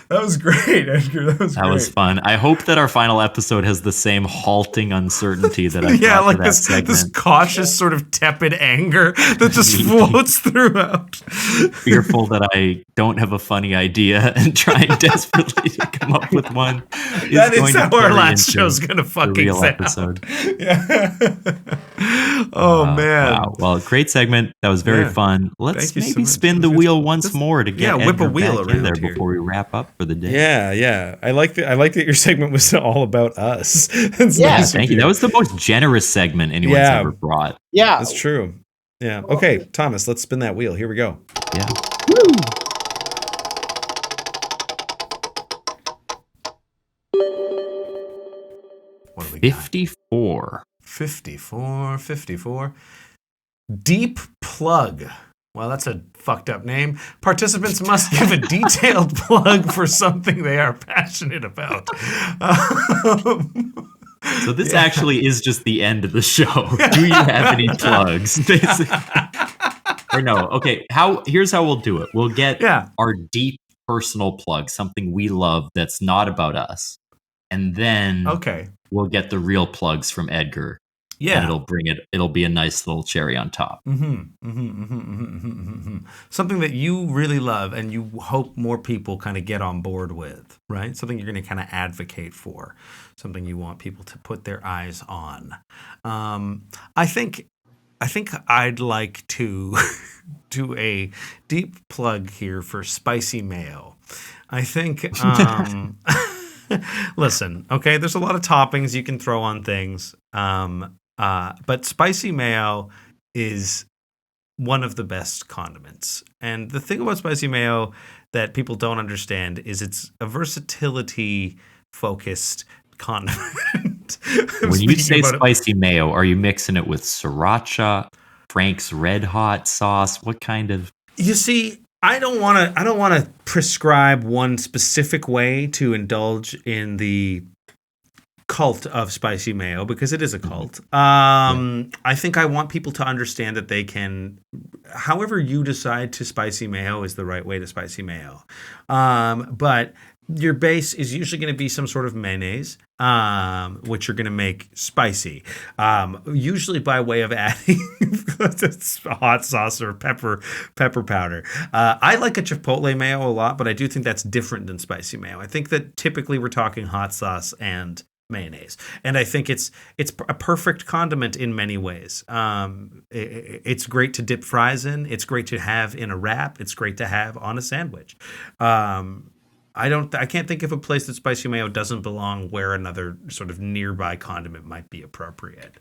That was great, Edgar. That was That great. was fun. I hope that our final episode has the same halting uncertainty that I Yeah, brought like to that this segment. cautious sort of tepid anger that just floats throughout. Fearful that I don't have a funny idea and trying desperately to come up with one. That is going to how our carry last into show's gonna the fucking real sound. episode. Yeah. Oh man. Wow. Well, great segment. That was very Yeah. fun. Let's Thank you so maybe much. spin the wheel once more to get whip a Edgar wheel back in around there here. before we wrap up for the day. Yeah. I like that your segment was all about us. That's Yeah. nice of Thank you. That was the most generous segment anyone's Yeah. ever brought. Yeah. That's true. Yeah. Okay, Thomas, let's spin that wheel. Here we go. Yeah. What do we got? 54. 54. Deep plug. Well, that's a fucked up name. Participants must give a detailed plug for something they are passionate about. So this actually is just the end of the show. Do you have any plugs? Basically. Or no. Okay. Here's how we'll do it. We'll get our deep personal plug, something we love that's not about us. And then we'll get the real plugs from Edgar. Yeah. And it'll be a nice little cherry on top. Something that you really love and you hope more people kind of get on board with, right? Something you're going to kind of advocate for. Something you want people to put their eyes on. I think I'd like to do a deep plug here for spicy mayo. I think listen, okay, there's a lot of toppings you can throw on things. But spicy mayo is one of the best condiments. And the thing about spicy mayo that people don't understand is it's a versatility focused condiment. When you say spicy mayo, are you mixing it with sriracha, Frank's Red Hot sauce? What kind of? You see, I don't want to prescribe one specific way to indulge in the cult of spicy mayo, because it is a cult. I think I want people to understand that they can, however you decide to spicy mayo is the right way to spicy mayo. But your base is usually going to be some sort of mayonnaise, which you're going to make spicy, usually by way of adding hot sauce or pepper powder. I like a chipotle mayo a lot, but I do think that's different than spicy mayo. I think that typically we're talking hot sauce and mayonnaise, and I think it's a perfect condiment in many ways. It's great to dip fries in. It's great to have in a wrap. It's great to have on a sandwich. I can't think of a place that spicy mayo doesn't belong where another sort of nearby condiment might be appropriate.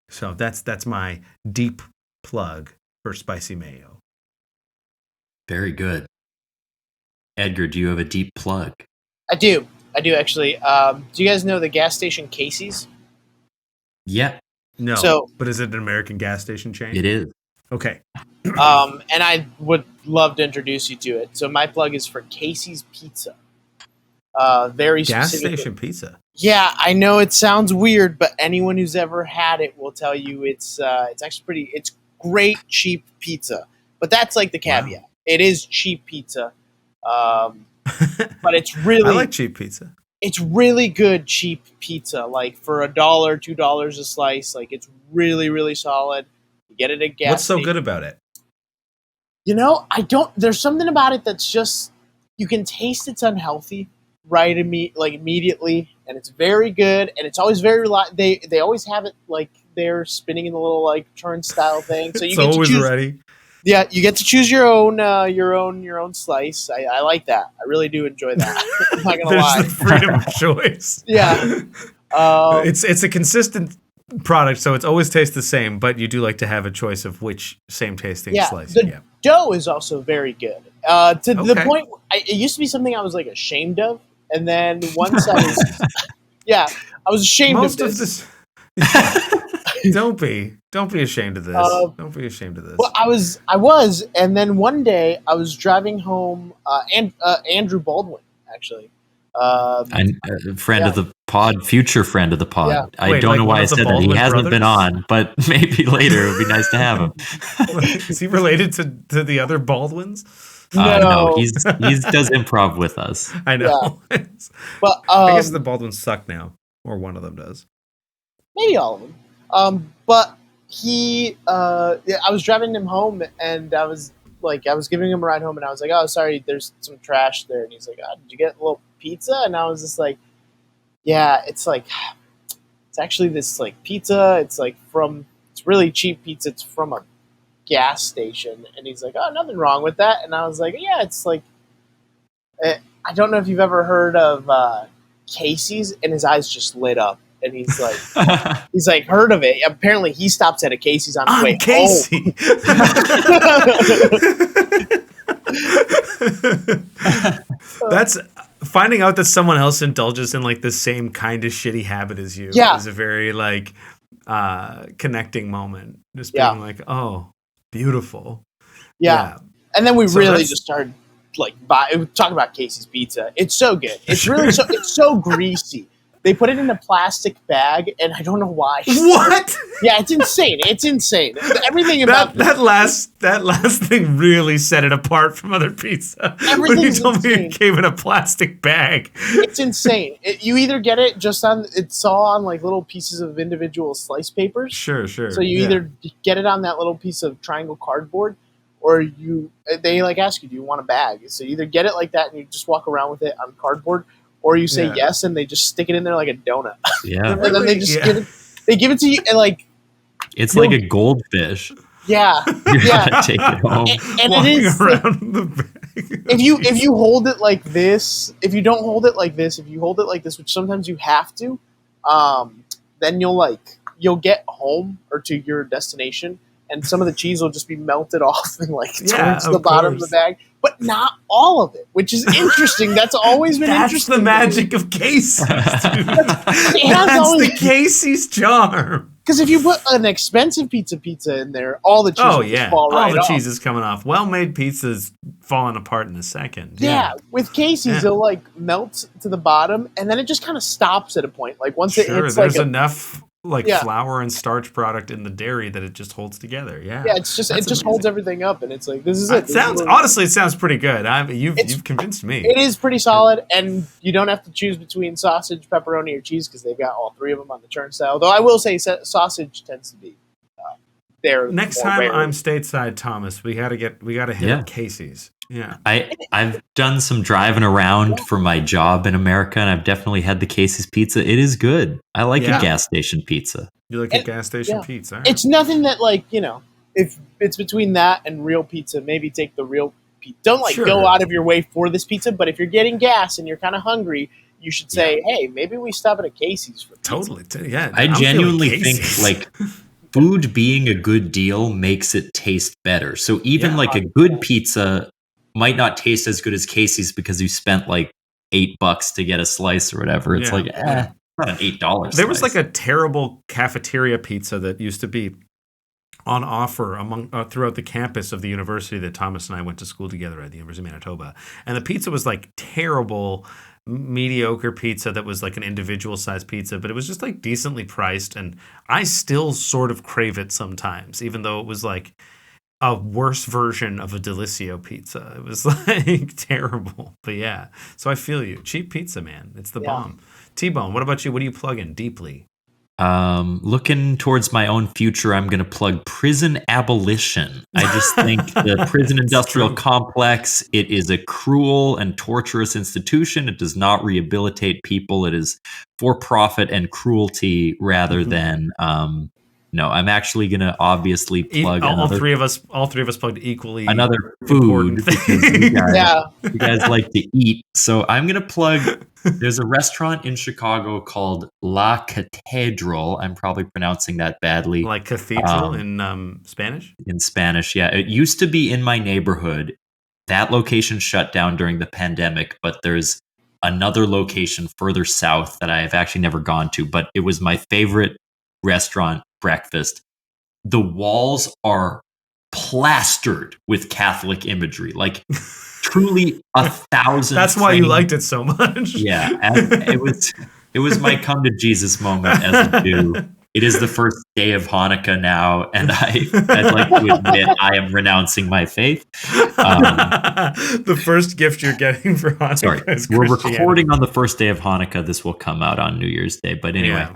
So that's my deep plug for spicy mayo. Very good. Edgar, do you have a deep plug? I do actually. Do you guys know the gas station Casey's? Yeah. No. But is it an American gas station chain? It is. Okay. And I would love to introduce you to it. So my plug is for Casey's Pizza. Very gas specific. station pizza. Yeah, I know it sounds weird, but anyone who's ever had it will tell you it's actually it's great cheap pizza. But that's like the caveat. Wow. It is cheap pizza. But it's really I like cheap pizza. It's really good cheap pizza. Like for $1, $2 a slice. Like it's really, really solid. You get it at gas What's so station. good about it? You know, there's something about it that's just, you can taste it's unhealthy right immediately, and it's very good, and it's always very they always have it like they're spinning in the little like turnstile thing. So you it's get always to choose, ready. Yeah, you get to choose your own slice. I like that. I really do enjoy that. I'm not gonna lie. There's the freedom of choice. Yeah. It's a consistent product, so it's always tastes the same, but you do like to have a choice of which same tasting slice you the get. dough is also very good. To the Okay. point, it used to be something I was like ashamed of, and then once I was, I was ashamed Most of of this. Don't be ashamed of this. Don't be ashamed of this. Well, I was, and then one day I was driving home, and Andrew Baldwin actually, And friend of the pod, future friend of the pod. Yeah. I Wait, don't like know one why I of the said that. He Baldwin hasn't been brothers? on, but maybe later it would be nice to have him. Is he related to the other Baldwins? No, he does improv with us. I know. but I guess the Baldwins suck now, or one of them does. maybe all of them. But I was driving him home, and I was giving him a ride home, and I was like, "Oh, sorry, there's some trash there." And he's like, "Oh, did you get a little pizza?" And I was just like, "Yeah, it's actually this like pizza. It's really cheap pizza. It's from a gas station." And he's like, "Oh, nothing wrong with that." And I was like, "Yeah, it's like, I don't know if you've ever heard of Casey's." And his eyes just lit up, and he's like, "Heard of it?" Apparently, he stops at a Casey's on his way Casey. That's finding out that someone else indulges in like the same kind of shitty habit as you is a very like connecting moment. Just being like, oh, beautiful. Yeah. And then we really just started talking about Casey's pizza. It's so good. It's really it's so greasy. They put it in a plastic bag, and I don't know why. What? Yeah, it's insane. It's insane. Everything about that last thing really set it apart from other pizza. When you told me it came in a plastic bag. It's insane. You either get it it's all on like little pieces of individual slice papers. Sure. So you either get it on that little piece of triangle cardboard, or they like ask you, do you want a bag? So you either get it like that and you just walk around with it on cardboard, or you say yes and they just stick it in there like a donut. Yeah. And then they just give it to you, and like it's like a goldfish. Yeah. You gotta take it home. And walking it is around the bag. if you hold it like this, if you don't hold it like this, if you hold it like this, which sometimes you have to, then you'll get home or to your destination, and some of the cheese will just be melted off and towards the bottom of the bag, but not all of it, which is interesting. That's always been interesting. That's the magic of Casey's, dude. That's the Casey's charm. Because if you put an expensive pizza in there, all the cheese will just fall right off. All the cheese is coming off. Well-made pizza's falling apart in a second. Yeah, with Casey's, it'll melt to the bottom, and then it just kind of stops at a point. Like once it hits, there's enough flour and starch product in the dairy that it just holds together. Yeah, it's just it just holds everything up, and it's like this is it. Honestly, it sounds pretty good. You've convinced me. It is pretty solid, and you don't have to choose between sausage, pepperoni, or cheese because they've got all three of them on the turnstile. Though I will say sausage tends to be there. Next time I'm stateside, Thomas, we gotta hit up Casey's. Yeah, I've done some driving around for my job in America, and I've definitely had the Casey's pizza. It is good. I like a gas station pizza. You like a gas station pizza? Right. It's nothing that if it's between that and real pizza, maybe take the real pizza. Don't go out of your way for this pizza, but if you're getting gas and you're kind of hungry, you should say, hey, maybe we stop at a Casey's for pizza. Totally. Yeah, I genuinely think food being a good deal makes it taste better. So even a good pizza might not taste as good as Casey's because you spent $8 to get a slice or whatever. It's not an $8 There was a terrible cafeteria pizza that used to be on offer throughout the campus of the university that Thomas and I went to school together at the University of Manitoba. And the pizza was terrible, mediocre pizza that was an individual sized pizza, but it was just decently priced. And I still sort of crave it sometimes, even though it was a worse version of a Delissio pizza. It was terrible. But yeah, so I feel you. Cheap pizza, man. It's the bomb. T-Bone, what about you? What do you plug in deeply? Looking towards my own future, I'm going to plug prison abolition. I just think the prison industrial complex, it is a cruel and torturous institution. It does not rehabilitate people. It is for profit and cruelty rather than No, I'm actually gonna obviously plug all another, three of us plugged equally. another food important because thing. you guys like to eat. So I'm gonna plug. There's a restaurant in Chicago called La Catedral. I'm probably pronouncing that badly. Like cathedral in Spanish. In Spanish, yeah. It used to be in my neighborhood. That location shut down during the pandemic, but there's another location further south that I have actually never gone to, but it was my favorite restaurant breakfast. The walls are plastered with Catholic imagery, like truly 1,000. That's why you liked it so much. Yeah, and it was my come to Jesus moment as a Jew. It is the first day of Hanukkah now, and I'd like to admit I am renouncing my faith. The first gift you're getting for Hanukkah Sorry, is we're Christianity. recording on the first day of Hanukkah. This will come out on New Year's Day. But anyway,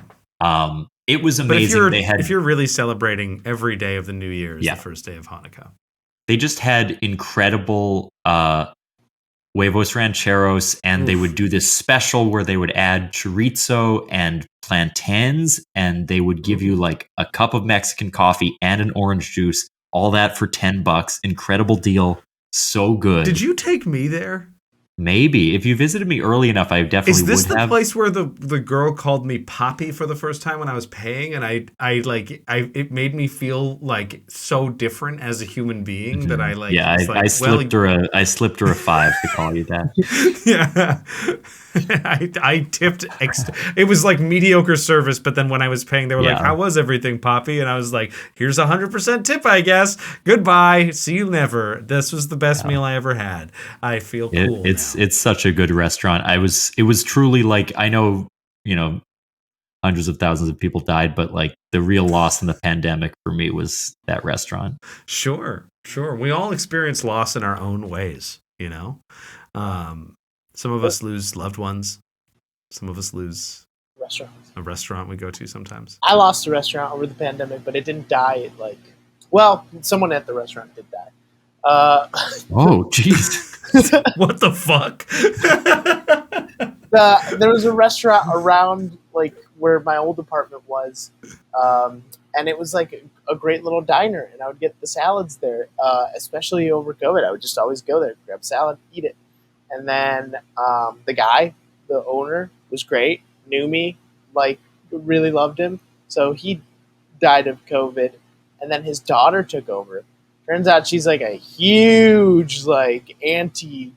it was amazing. But if you're really celebrating every day of the New Year is the first day of Hanukkah. They just had incredible huevos rancheros, and they would do this special where they would add chorizo and plantains, and they would give you like a cup of Mexican coffee and an orange juice, all that for $10. Incredible deal. So good. Did you take me there? Maybe. If you visited me early enough, I definitely would have. Is this the place where the girl called me Poppy for the first time when I was paying, and it made me feel like so different as a human being that I like. Yeah, I slipped her a 5 to call you that. Yeah. I tipped it was like mediocre service, but then when I was paying, they were like, "How was everything, Poppy?" And I was like, "Here's 100% tip, I guess. Goodbye. See you never. This was the best meal I ever had. I feel cool." It's such a good restaurant. It was truly like, I know, hundreds of thousands of people died, but like the real loss in the pandemic for me was that restaurant. Sure. We all experience loss in our own ways, Some of us lose loved ones. Some of us lose a restaurant we go to sometimes. I lost a restaurant over the pandemic, but it didn't die. Someone at the restaurant did die. Oh, jeez. What the fuck? There was a restaurant around where my old apartment was, and it was like a great little diner, and I would get the salads there, especially over COVID. I would just always go there, grab salad, eat it. And then the owner, was great, knew me, really loved him. So he died of COVID, and then his daughter took over. Turns out she's like a huge anti-COVID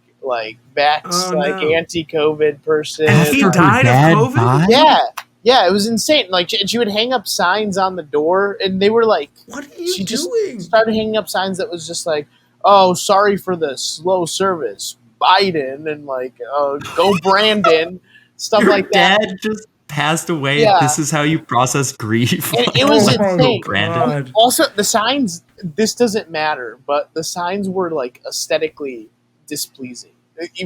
person. He died of COVID? Yeah, it was insane. She would hang up signs on the door, and they were like, "What are you doing?" Just started hanging up signs that was just like, "Oh, sorry for the slow service, Biden," and "Go Brandon," stuff like that. Dad just passed away. Yeah. This is how you process grief. And it was insane. Brandon. Also, the signs. This doesn't matter, but the signs were aesthetically displeasing.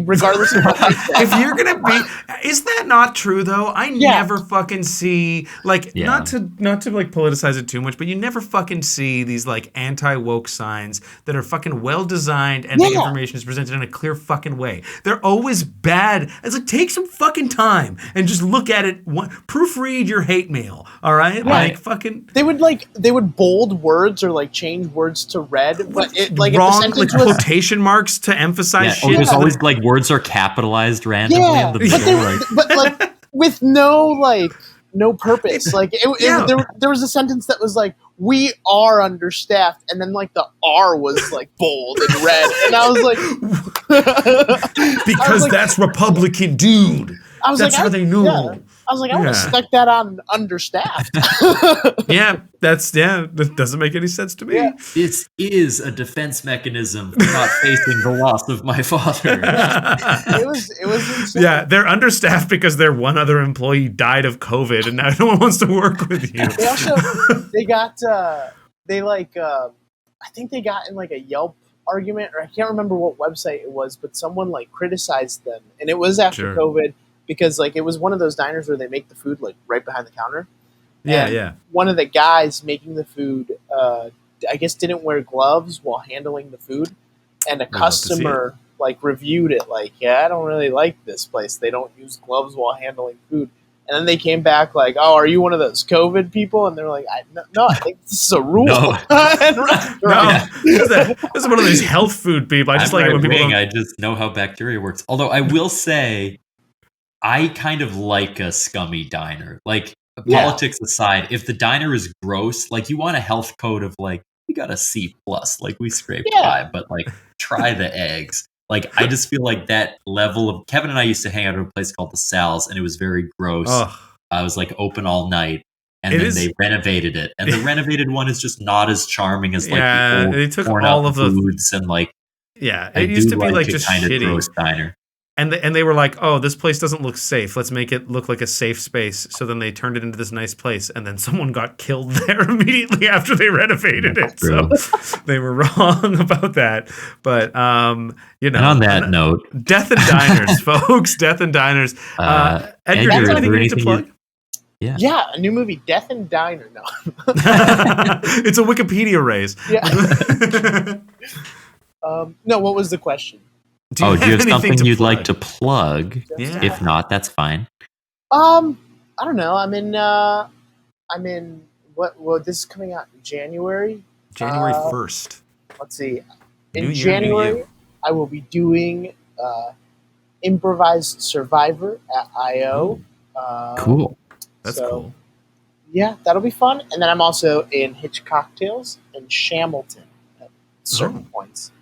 Regardless of what they said. If you're gonna be, is that not true though? I never fucking see not to politicize it too much, but you never fucking see these anti-woke signs that are fucking well designed and the information is presented in a clear fucking way. They're always bad. It's take some fucking time and just look at it. Proofread your hate mail. All right, They would bold words or change words to red, but wrong if the sentence quotation marks to emphasize shit. There's always words are capitalized randomly in the middle. But with no purpose. There was a sentence that was "We are understaffed," and then the R was bold and red, and I was because that's Republican, dude. That's how they know. Yeah. I was I would have stuck that on understaffed. That doesn't make any sense to me. Yeah. This is a defense mechanism for not facing the loss of my father. It was insane. Yeah, they're understaffed because their one other employee died of COVID, and now no one wants to work with you. They also I think they got in a Yelp argument, or I can't remember what website it was, but someone criticized them, and it was after COVID. Because it was one of those diners where they make the food right behind the counter. And one of the guys making the food, I guess, didn't wear gloves while handling the food, and a customer reviewed it. I don't really like this place. They don't use gloves while handling food, And then they came back like, "Oh, are you one of those COVID people?" And they're like, "No, I think this is a rule." No. No, this is one of these health food people. I just like it when people don't. I just know how bacteria works. Although I will say, I kind of like a scummy diner. Like, politics aside, if the diner is gross, like, you want a health code of like, we got a C+, like, we scraped by, but like, try the eggs. Like, I just feel like that level of... Kevin and I used to hang out at a place called the Sal's, and it was very gross. I was like open all night, and then they renovated it. And the renovated one is just not as charming as like the old they took torn all up of the foods and like... it used to be like just kind shitty. of gross diner. And they were like, oh, this place doesn't look safe. Let's make it look like a safe space. So then they turned it into this nice place. And then someone got killed there immediately after they renovated it. So they were wrong about that. But, And on that note, death and diners, folks. Death and diners. Edgar, anything you need to plug? Yeah, a new movie, Death and Diner. No. It's a Wikipedia raise. Yeah. No, what was the question? Do you have something you'd like to plug? Yeah. If not, that's fine. I don't know. I'm in what? Well, this is coming out in January. January 1st. Let's see. New In year, January, new you. I will be doing Improvised Survivor at I.O. Cool. That's cool. Yeah, that'll be fun. And then I'm also in Hitch Cocktails and Shamilton at certain points.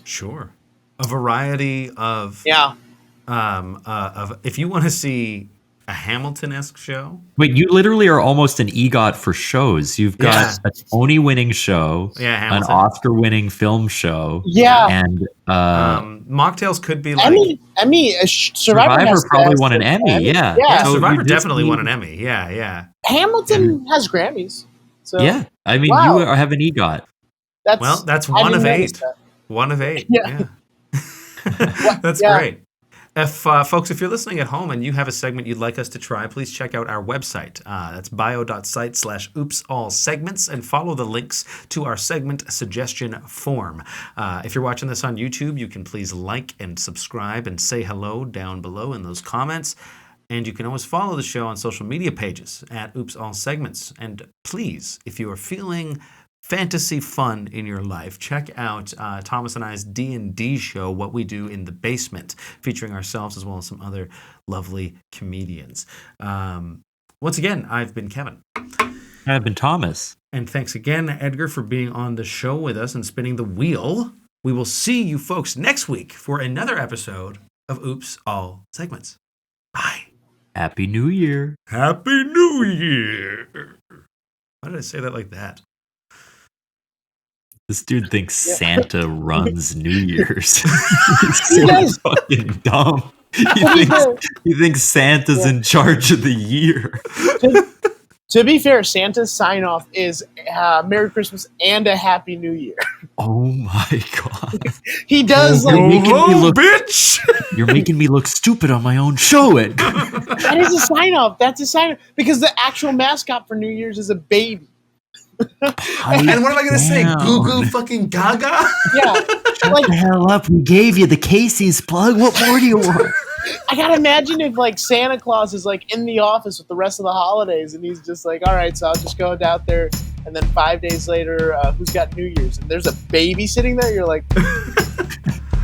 Sure. A variety of if you want to see a Hamilton-esque show. Wait, you literally are almost an EGOT for shows. You've got a Tony-winning show, an Oscar-winning film show, and Mocktails could be like Survivor probably won an Emmy. Yeah. So Survivor definitely won an Emmy. Yeah. Hamilton has Grammys. So I mean, you have an EGOT. That's one of 8. One of 8. Yeah. That's great. If folks, if you're listening at home and you have a segment you'd like us to try, please check out our website. That's bio.site/oopsallsegments and follow the links to our segment suggestion form. If you're watching this on YouTube, you can please like and subscribe and say hello down below in those comments. And you can always follow the show on social media pages at Oops All Segments. And please, if you are feeling fantasy fun in your life, check out Thomas and I's D&D show, What We Do in the Basement, featuring ourselves as well as some other lovely comedians. Once again, I've been Kevin. I've been Thomas. And thanks again, Edgar, for being on the show with us and spinning the wheel. We will see you folks next week for another episode of Oops All Segments. Bye. Happy New Year. Happy New Year. Why did I say that like that? This dude thinks Santa runs New Year's. He's so fucking dumb. He thinks Santa's in charge of the year. To be fair, Santa's sign-off is Merry Christmas and a Happy New Year. Oh my god. He does bitch! You're making me look stupid on my own show, Edgar. That is a sign-off. That's a sign-off. Because the actual mascot for New Year's is a baby. And what am I going to say? Goo Goo fucking Gaga? Yeah. Shut the hell up. We gave you the Casey's plug. What more do you want? I gotta imagine if like Santa Claus is like in the office with the rest of the holidays and he's just like, all right, so I'll just go out there, and then 5 days later, who's got New Year's? And there's a baby sitting there. You're like,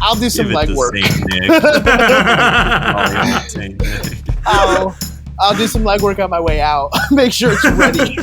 I'll do some legwork. I'll do some legwork on my way out. Make sure it's ready.